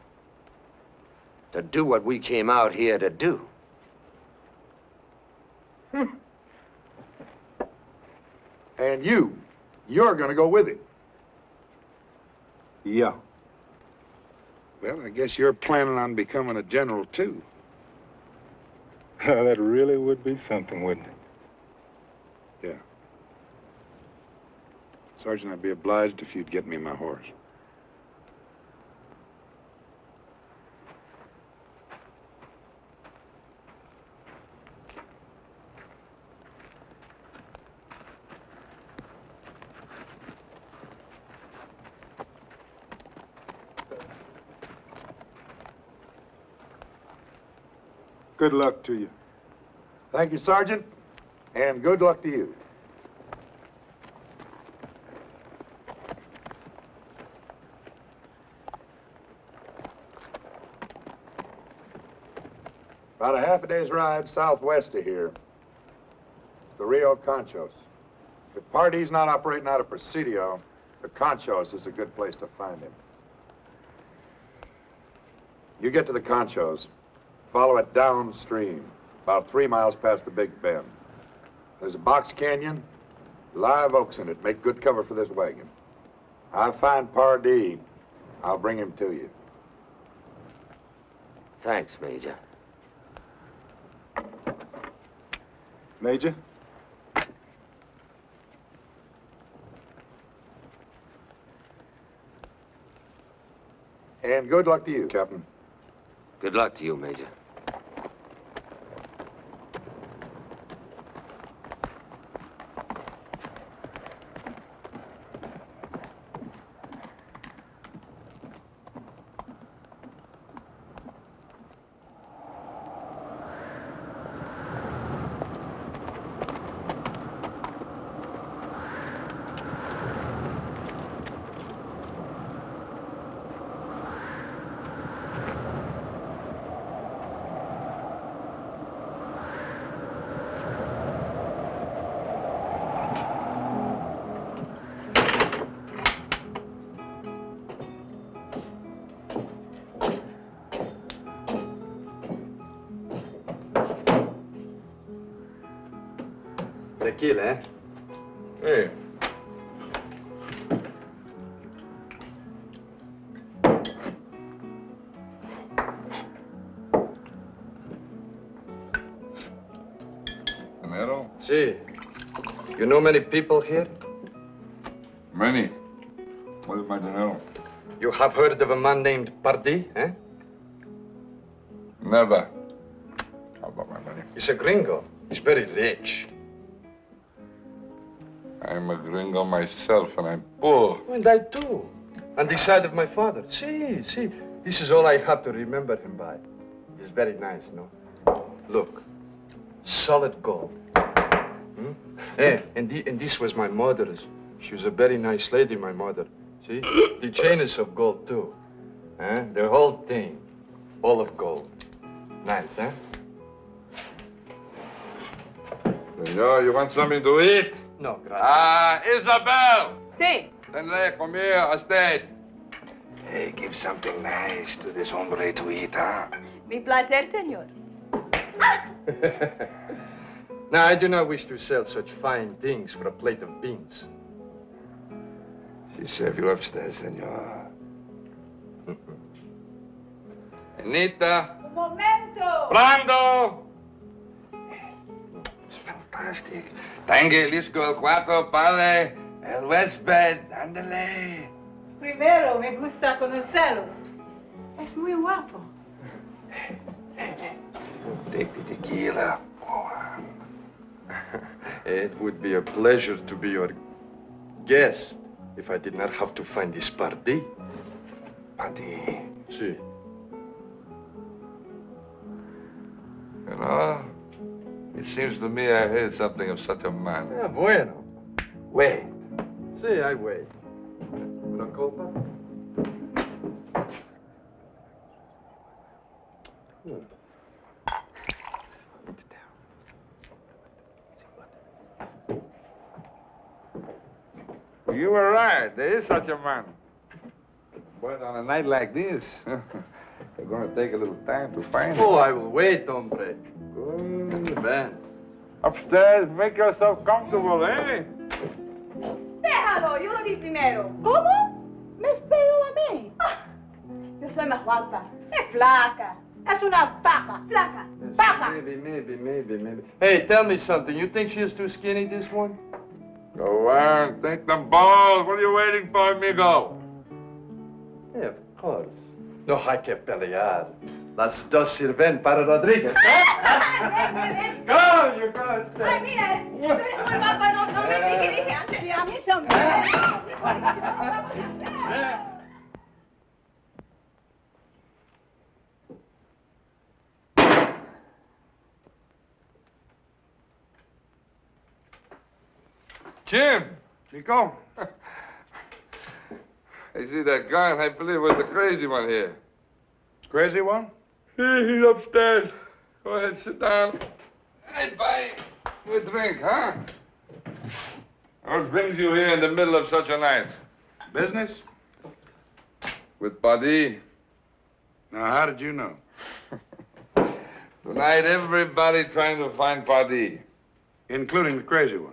To do what we came out here to do. And you're going to go with him. Yeah. Well, I guess you're planning on becoming a general, too. That really would be something, wouldn't it? Yeah. Sergeant, I'd be obliged if you'd get me my horse. Good luck to you. Thank you, Sergeant, and good luck to you. About a half a day's ride southwest of here. It's the Rio Conchos. If Pardee's not operating out of Presidio, the Conchos is a good place to find him. You get to the Conchos, follow it downstream, about 3 miles past the Big Bend. There's a box canyon, live oaks in it, make good cover for this wagon. I find Pardee, I'll bring him to you. Thanks, Major. Major? And good luck to you, Captain. Good luck to you, Major. Tequila, eh? Hey. Dinero? Si. You know many people here? Many. What is my dinero? You have heard of a man named Pardee, eh? Never. How about my money? He's a gringo. He's very rich. I'm a gringo myself, and I'm poor. And I too. On the side of my father. See. This is all I have to remember him by. It's very nice, no? Look. Solid gold. And this was my mother's. She was a very nice lady, my mother. See? The chain is of gold, too. The whole thing. All of gold. Nice, huh? Senor, you want something to eat? No, gracias. Isabel! Sí. Tenle, come here, a steak. Hey, give something nice to this hombre to eat, huh? Mi placer, señor. Now, I do not wish to sell such fine things for a plate of beans. She serve you upstairs, senor. Anita. Un momento. Brando! It's fantastic. Tangue, lisco, el cuarto, pale, el huésped, ándale. Primero, me gusta conocerlo. Es muy guapo. Take the tequila. It would be a pleasure to be your guest if I did not have to find this party. Party. See. You know, it seems to me I heard something of such a man. Bueno. Wait. See, I wait. Una copa? You were right. There is such a man. But on a night like this, you're going to take a little time to find him. Oh, I will wait, hombre. Good man. Upstairs, make yourself comfortable, eh? Déjalo, yo lo di primero. ¿Cómo? Me espero a mí. Yo soy más guapa. Es flaca. Es una vaca. Flaca. Vaca. Maybe. Hey, tell me something. You think she is too skinny, this one? Go on, take them balls. What are you waiting for, amigo? Yeah, of course. No hay que pelear. Las dos sirven para Rodríguez. Go, you go, stay. Ay, mire, tú eres muy guapa, no me dije antes. Sí, a mí también. Jim! Chico? I see that gun. I believe it was the crazy one here. Crazy one? He's upstairs. Go ahead, sit down. Hey, buy you a drink, huh? What brings you here in the middle of such a night? Business? With Paddy. Now, how did you know? Tonight, everybody trying to find Paddy. Including the crazy one.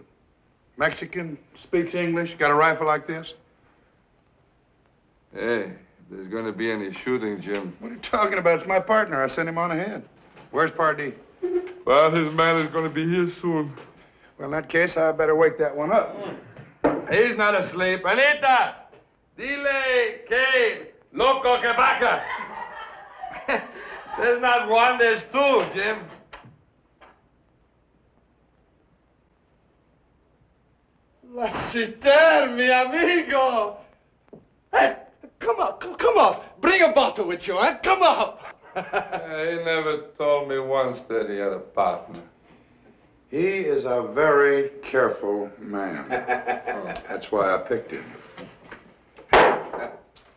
Mexican, speaks English, got a rifle like this? Hey, if there's going to be any shooting, Jim. What are you talking about? It's my partner. I sent him on ahead. Where's Pardee? Well, his man is going to be here soon. Well, in that case, I better wake that one up. He's not asleep. Anita! Dile que loco que vaca. There's not one, there's two, Jim. Lassiter, mi amigo. Hey, come up. Bring a bottle with you, huh? Come up. He never told me once that he had a partner. He is a very careful man. That's why I picked him.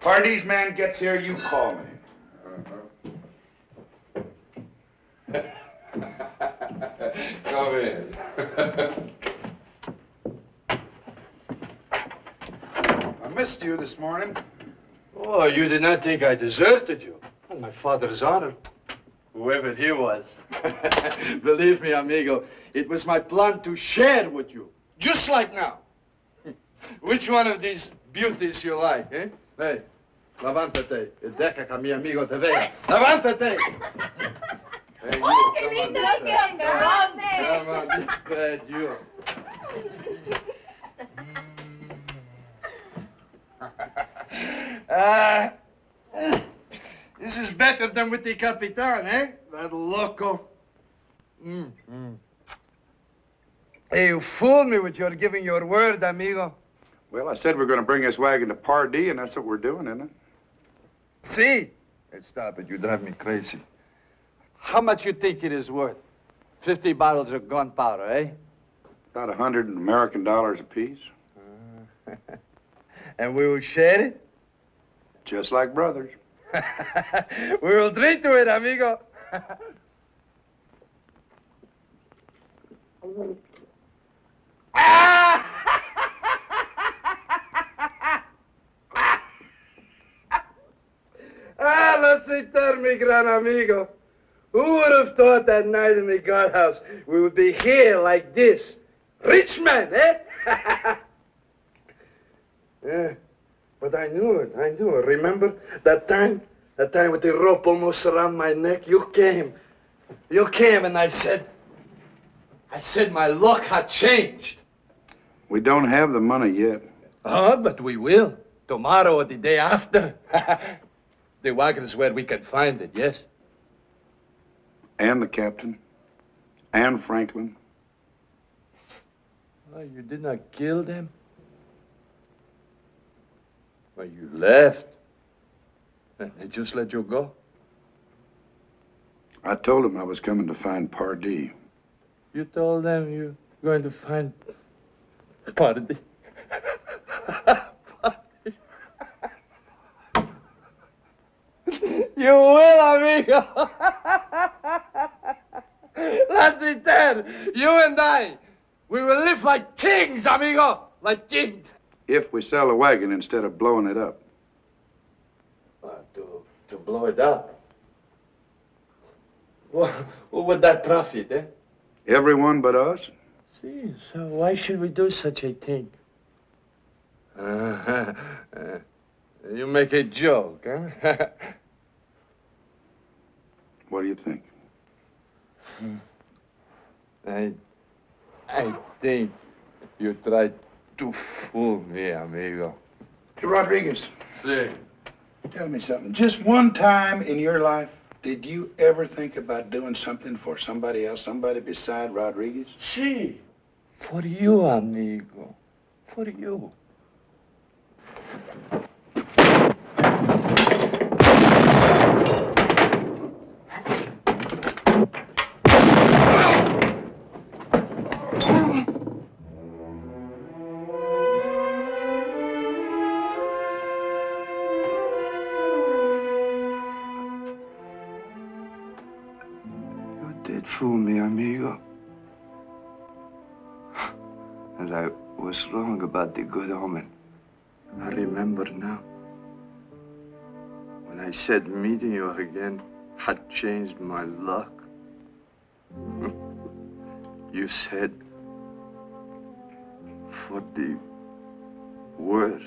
Pardee's man gets here, you call me. Come in. I missed you this morning. Oh, you did not think I deserted you. On my father's honor. Whoever he was. Believe me, amigo, it was my plan to share with you. Just like now. Which one of these beauties you like, eh? Hey, levántate. Deja que mi amigo te vea. Levántate. Hey, you, Oh, qué come on, lindo, this qué side. grande. Come on, this bed, you. This is better than with the Capitan, eh? That loco. Hey, you fooled me with your giving your word, amigo. Well, I said we're going to bring this wagon to Pardee, and that's what we're doing, isn't it? See? Hey, stop it. You drive me crazy. How much you think it is worth? 50 bottles of gunpowder, eh? About $100 American apiece. And we will share it? Just like brothers. We will drink to it, amigo. Let's return, mi gran amigo. Who would have thought that night in the guardhouse we would be here like this? Rich man, eh? Yeah, but I knew it. Remember that time? That time with the rope almost around my neck? You came. And I said my luck had changed. We don't have the money yet. Oh, but we will. Tomorrow or the day after. The wagon's where we can find it, yes? And the captain. And Franklin. Oh, you did not kill them? Well, you left. And they just let you go? I told him I was coming to find Pardee. You told them you're going to find Pardee? You will, amigo. Let's return. You and I. We will live like kings, amigo. Like kings. If we sell the wagon instead of blowing it up. To blow it up? What would that profit, eh? Everyone but us? See, so why should we do such a thing? You make a joke, huh? What do you think? I think you tried to fool me, amigo. Hey, Rodriguez. See. Tell me something. Just one time in your life, did you ever think about doing something for somebody else, somebody beside Rodriguez? See. For you, amigo. For you. Fool me, amigo. And I was wrong about the good omen. I remember now. When I said meeting you again had changed my luck. You said for the worse.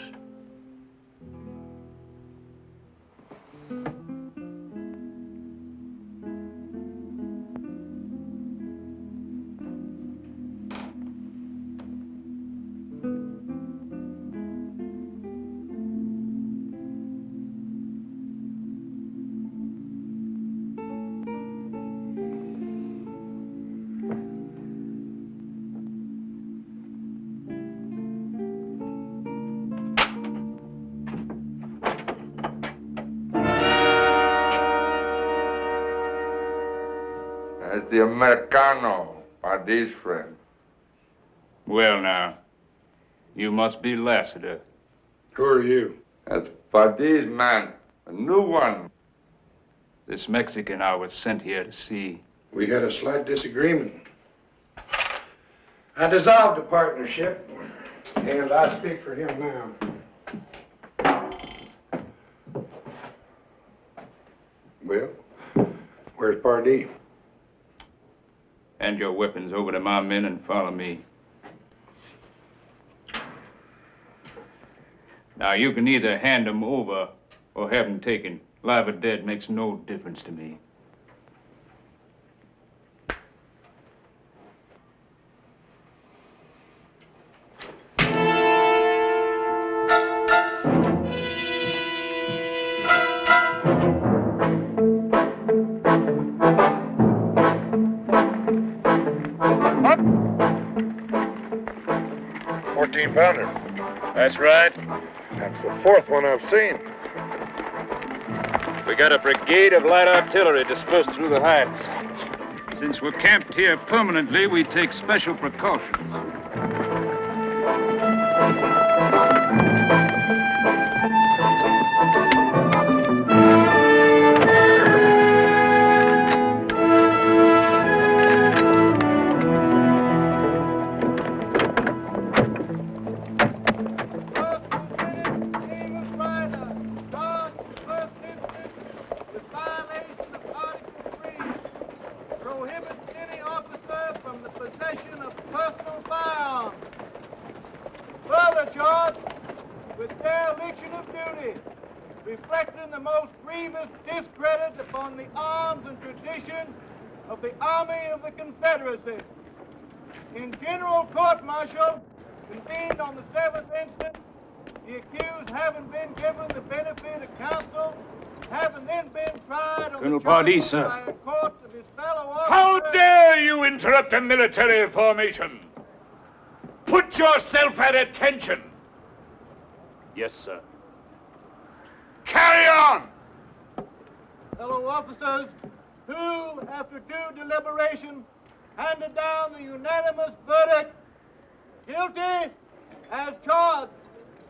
That's the Americano, Pardee's friend. Well, now, you must be Lassiter. Who are you? That's Pardee's man, a new one. This Mexican I was sent here to see. We had a slight disagreement. I dissolved the partnership, and I speak for him now. Well, where's Pardee? Hand your weapons over to my men and follow me. Now, you can either hand them over or have them taken. Live or dead makes no difference to me. $14. That's right. That's the fourth one I've seen. We got a brigade of light artillery dispersed through the heights. Since we're camped here permanently, we take special precautions. Further charge with dereliction of duty, reflecting the most grievous discredit upon the arms and traditions of the Army of the Confederacy. In general court-martial, convened on the 7th instant, the accused having been given the benefit of counsel, having then been tried on Colonel the charges Pardee, sir. by a court of his fellow officers. How dare you interrupt a military formation? Put yourself at attention. Yes, sir. Carry on! Fellow officers, who, after due deliberation, handed down the unanimous verdict, guilty as charged.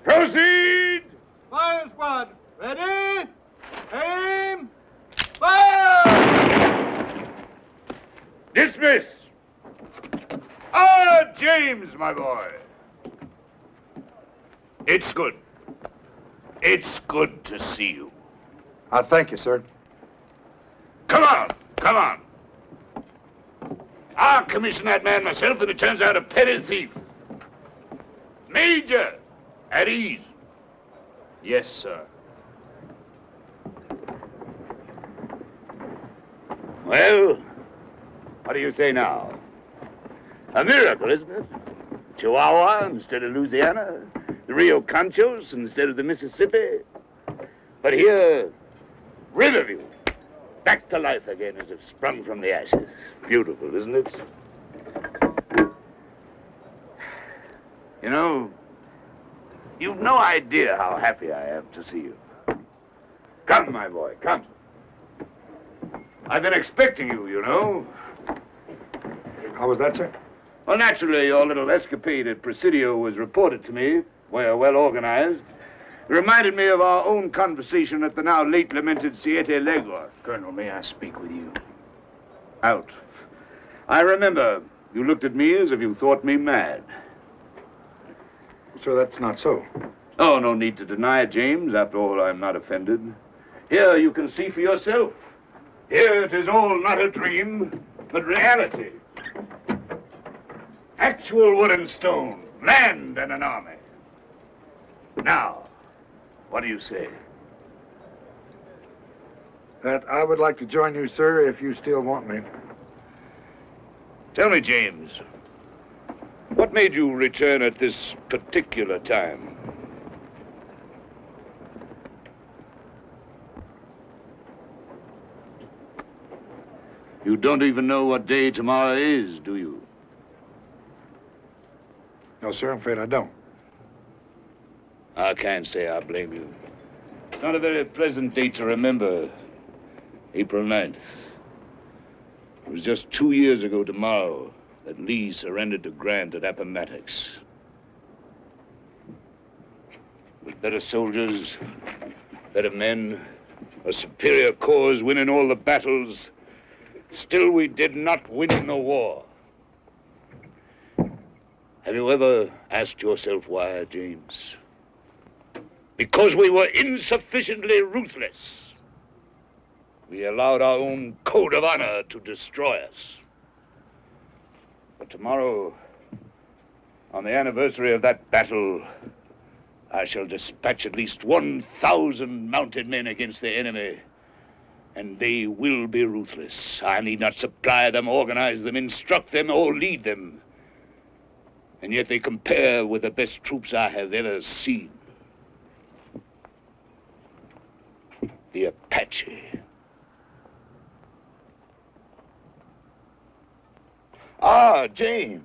Proceed! Fire squad, ready, aim, fire! Dismiss! Ah, James, my boy. It's good. It's good to see you. I thank you, sir. Come on, come on. I'll commission that man myself, and it turns out a petty thief. Major, at ease. Yes, sir. Well, what do you say now? A miracle, isn't it? Chihuahua instead of Louisiana, the Rio Conchos instead of the Mississippi. But here, Riverview, back to life again as if sprung from the ashes. Beautiful, isn't it? You know, you've no idea how happy I am to see you. Come, my boy, come. I've been expecting you, you know. How was that, sir? Well, naturally, your little escapade at Presidio was reported to me. We're well organized. It reminded me of our own conversation at the now late lamented Siete Legua. Colonel, may I speak with you? Out. I remember you looked at me as if you thought me mad. Sir, that's not so. Oh, no need to deny it, James. After all, I'm not offended. Here you can see for yourself. Here it is all not a dream, but reality. Actual wood and stone, land and an army. Now, what do you say? That I would like to join you, sir, if you still want me. Tell me, James, what made you return at this particular time? You don't even know what day tomorrow is, do you? No, sir, I'm afraid I don't. I can't say I blame you. Not a very pleasant date to remember. April 9th. It was just 2 years ago tomorrow that Lee surrendered to Grant at Appomattox. With better soldiers, better men, a superior cause winning all the battles, still we did not win the war. Have you ever asked yourself why, James? Because we were insufficiently ruthless. We allowed our own code of honor to destroy us. But tomorrow, on the anniversary of that battle, I shall dispatch at least 1,000 mounted men against the enemy. And they will be ruthless. I need not supply them, organize them, instruct them, or lead them. And yet they compare with the best troops I have ever seen. The Apache. Ah, James.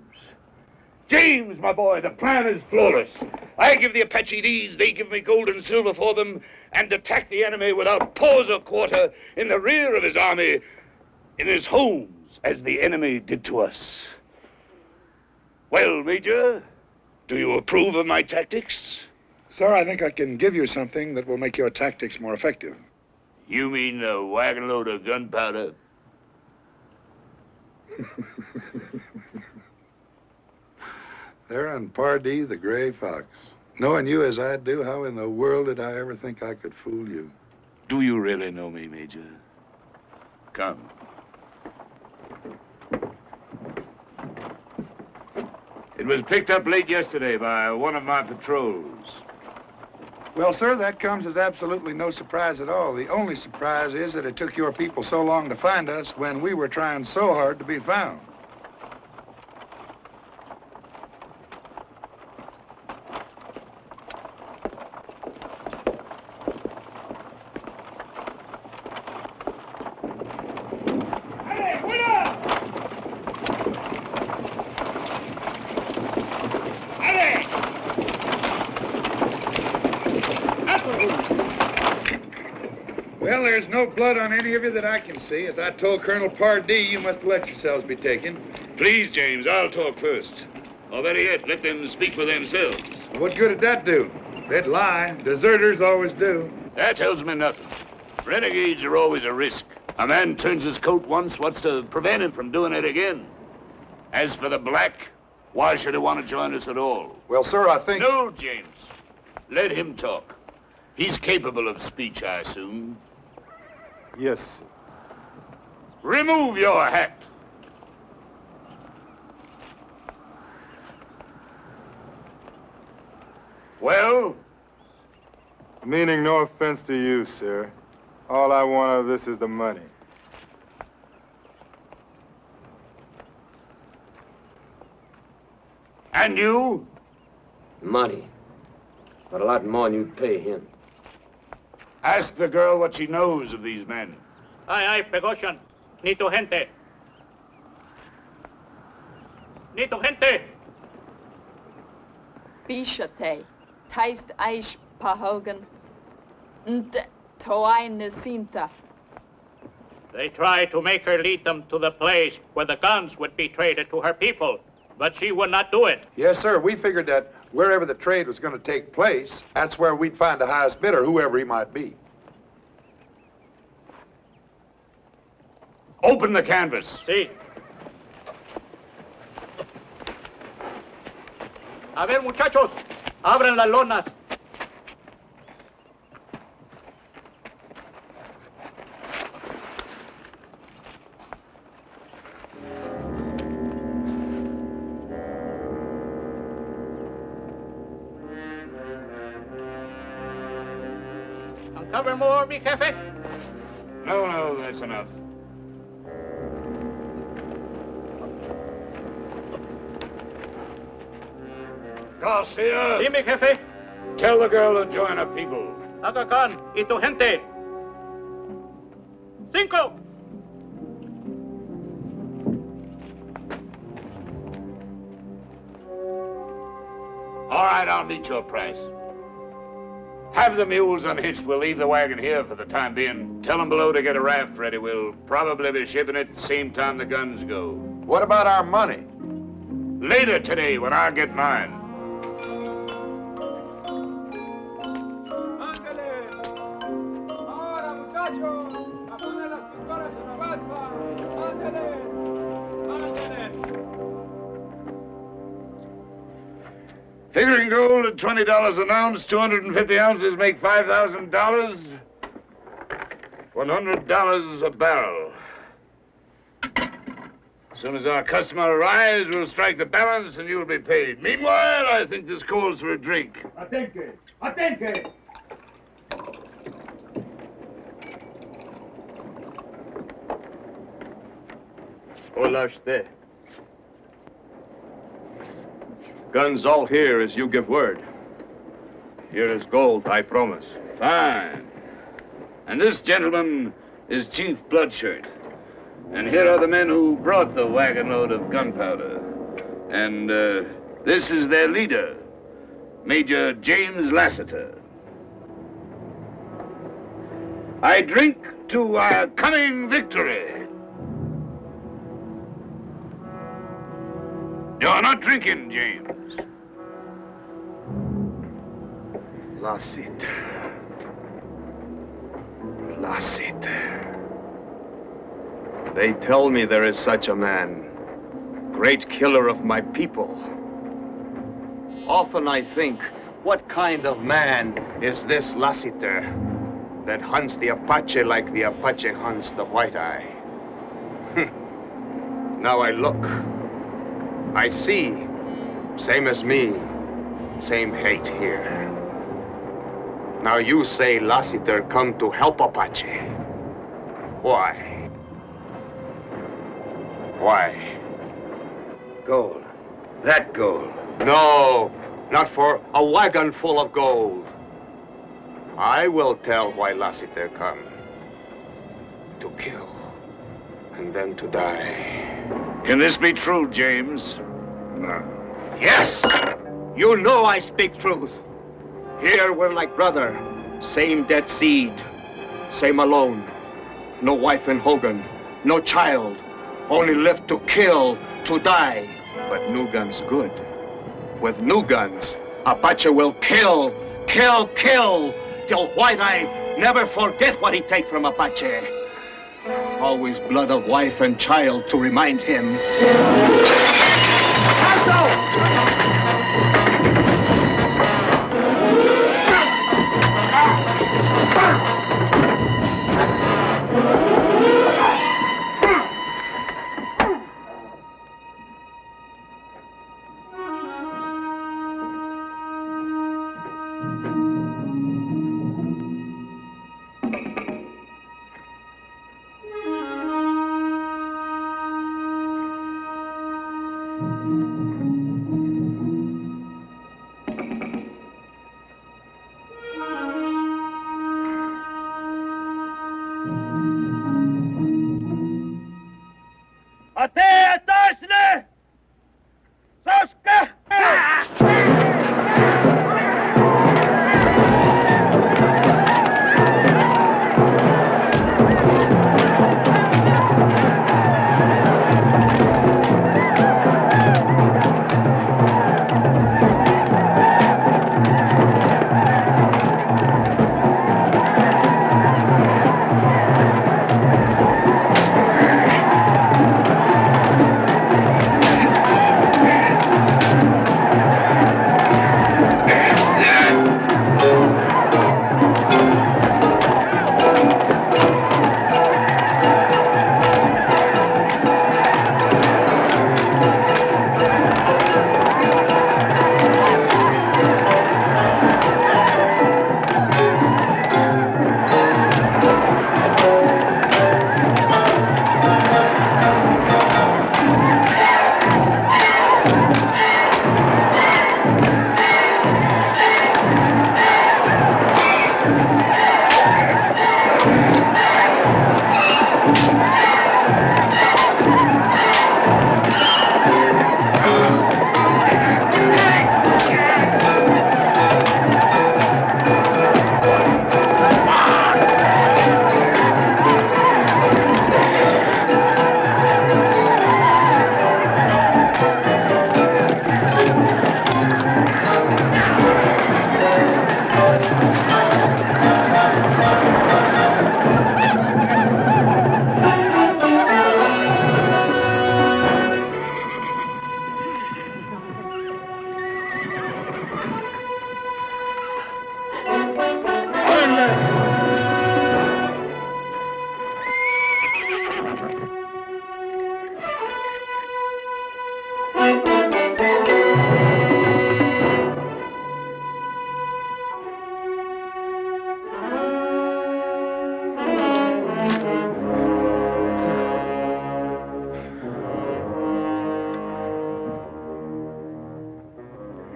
James, my boy, the plan is flawless. I give the Apache these, they give me gold and silver for them, and attack the enemy without pause or quarter in the rear of his army, in his homes, as the enemy did to us. Well, Major, do you approve of my tactics? Sir, I think I can give you something that will make your tactics more effective. You mean a wagon load of gunpowder? There on Pardee, the gray fox. Knowing you as I do, how in the world did I ever think I could fool you? Do you really know me, Major? Come. It was picked up late yesterday by one of my patrols. Well, sir, that comes as absolutely no surprise at all. The only surprise is that it took your people so long to find us when we were trying so hard to be found. Well, there's no blood on any of you that I can see. As I told Colonel Pardee, you must let yourselves be taken. Please, James, I'll talk first. Or better yet, let them speak for themselves. What good did that do? They'd lie. Deserters always do. That tells me nothing. Renegades are always a risk. A man turns his coat once, what's to prevent him from doing it again? As for the black, why should he want to join us at all? Well, sir, I think... No, James. Let him talk. He's capable of speech, I assume. Yes, sir. Remove your hat. Well? Meaning no offense to you, sir. All I want out of this is the money. And you? Money. But a lot more than you'd pay him. Ask the girl what she knows of these men. Aye, precaution. Ni tu gente. Ni tu gente. Bishate. Taist aish pahogan. Nte toai nesinta. They tried to make her lead them to the place where the guns would be traded to her people, but she would not do it. Yes, sir. We figured that wherever the trade was going to take place, that's where we'd find the highest bidder, whoever he might be. Open the canvas. Sí. A ver, muchachos, abren las lonas. Uncover more, mi jefe? No, that's enough. Garcia! Sí, mi jefe. Tell the girl to join her people. Aga Khan y tu gente. 5. All right, I'll meet your price. Have the mules unhitched. We'll leave the wagon here for the time being. Tell them below to get a raft ready. We'll probably be shipping it at the same time the guns go. What about our money? Later today, when I get mine. Figuring gold at $20 an ounce, 250 ounces make $5,000. $100 a barrel. As soon as our customer arrives, we'll strike the balance and you'll be paid. Meanwhile, I think this calls for a drink. Atenke! Atenke! Hola usted. Guns all here as you give word. Here is gold, I promise. Fine. And this gentleman is Chief Bloodshirt. And here are the men who brought the wagon load of gunpowder. And This is their leader, Major James Lassiter. I drink to our coming victory. You're not drinking, James. Lassiter. Lassiter. They tell me there is such a man. Great killer of my people. Often I think, what kind of man is this Lassiter that hunts the Apache like the Apache hunts the white eye? Now I look. I see. Same as me. Same hate here. Now you say Lassiter come to help Apache. Why? Why? Gold. That gold. No, not for a wagon full of gold. I will tell why Lassiter come. To kill, and then to die. Can this be true, James? No. Yes! You know I speak truth. Here we're like brother. Same dead seed. Same alone. No wife in Hogan. No child. Only left to kill, to die. But new guns good. With new guns, Apache will kill, kill, kill, till White Eye never forget what he take from Apache. Always blood of wife and child to remind him.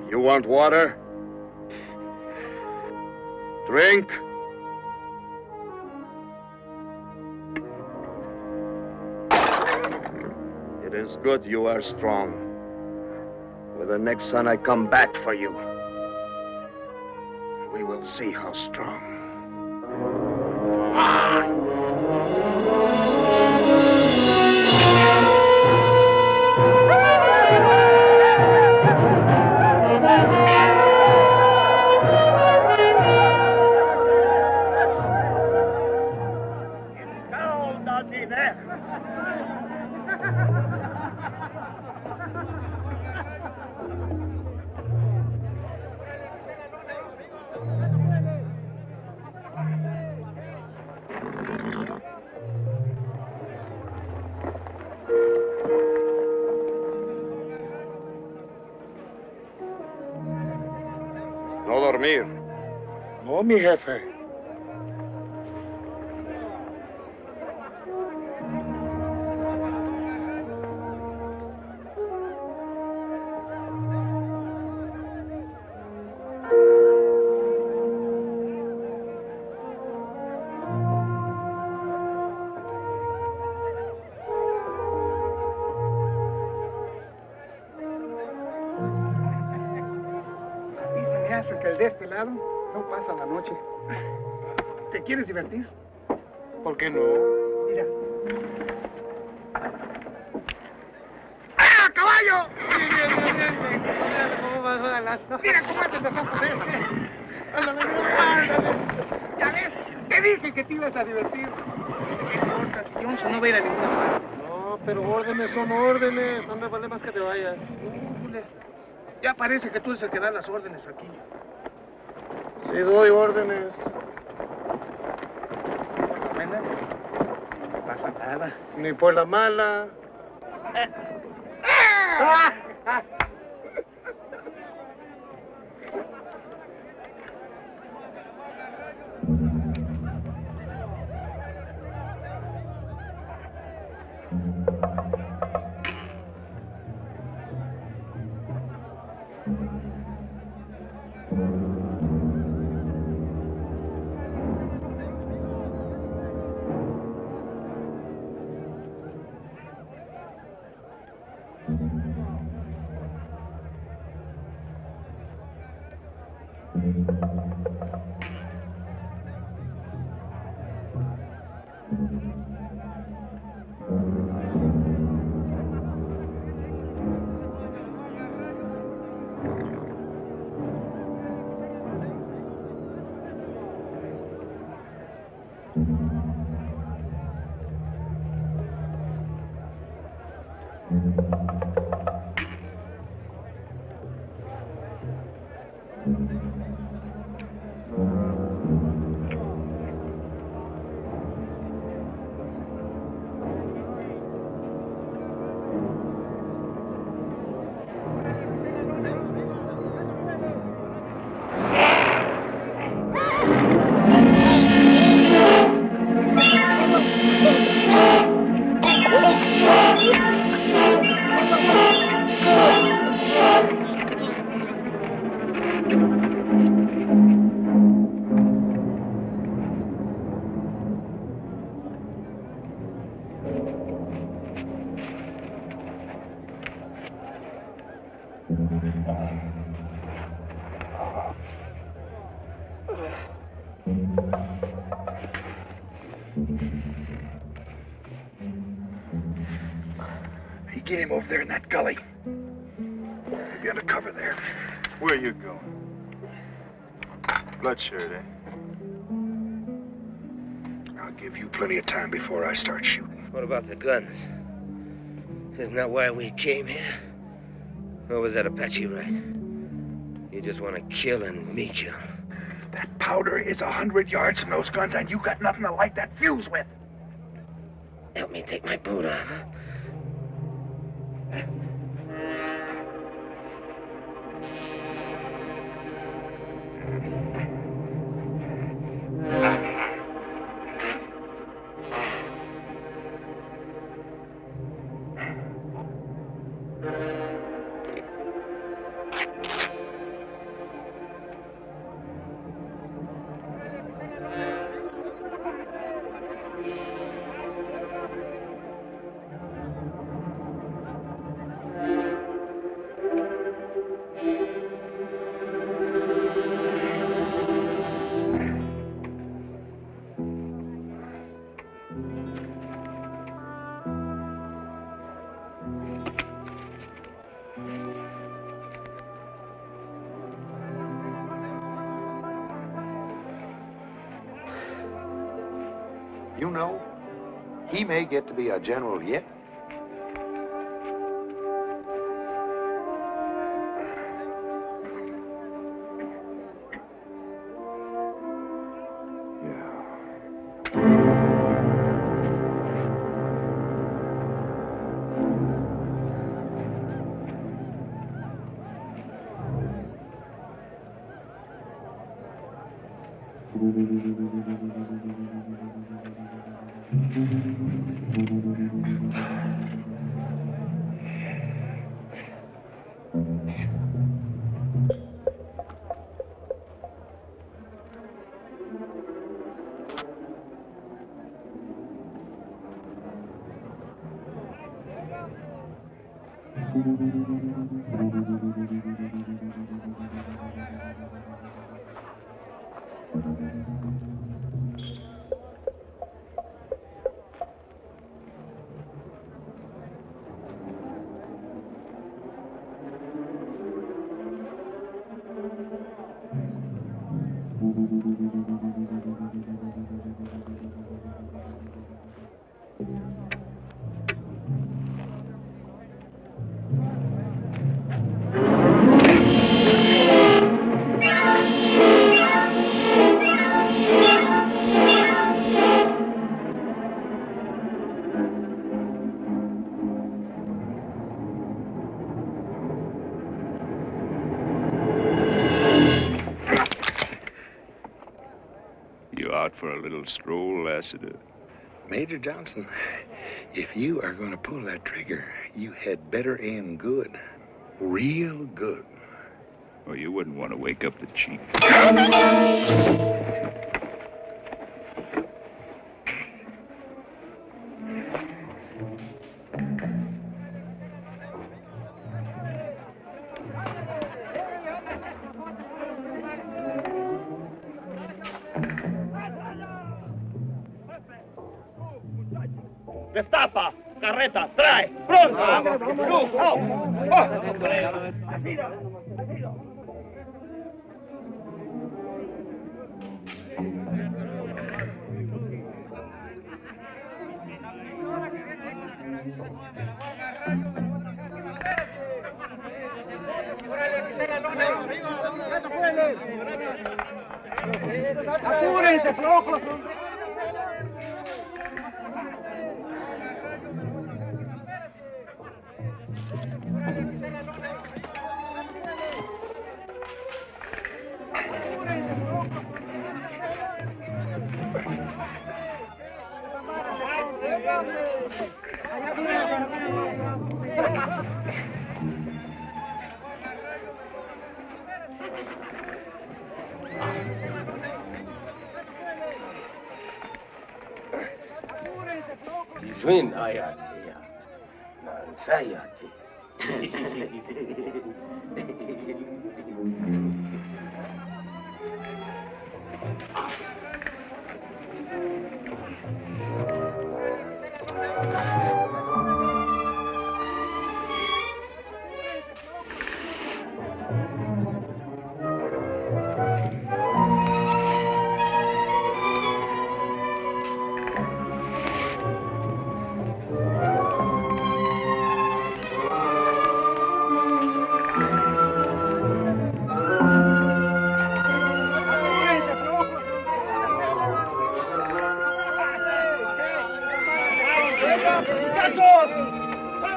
You want water? Drink? It is good you are strong. or the next sun I come back for you. We will see how strong. No dormir. No, mi jefe. Que el de este lado no pasa la noche. ¿Te quieres divertir? ¿Por qué no? Mira. ¡Ah, caballo! Mira cómo hacen los ojos de este. Ándale. Ya ves, te dije que te ibas a divertir. ¿Qué importa si Johnson no va a ir a ninguna parte? No, pero órdenes son órdenes. No me vale más que te vayas. Ya parece que tú eres el que da las órdenes aquí. Sí doy órdenes. Si por la buena, no pasa nada. Ni por la mala. Get him over there in that gully. Maybe under cover there. Where are you going? Bloodshirt, eh? I'll give you plenty of time before I start shooting. What about the guns? Isn't that why we came here? Or was that Apache right? You just want to kill and me kill. That powder is 100 yards from those guns, and you got nothing to light that fuse with. Help me take my boot off, huh? You know, he may get to be a general yet. You out for a little stroll, Lassiter? Major Johnson, if you are going to pull that trigger, you had better aim good. Real good. Well, you wouldn't want to wake up the chief. Destapa, carreta, trae, pronto. ¡Apúrense, flojos! Zwin, ja. Sayati.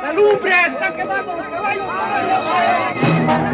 ¡La lumbre! ¡Están quemando los caballos!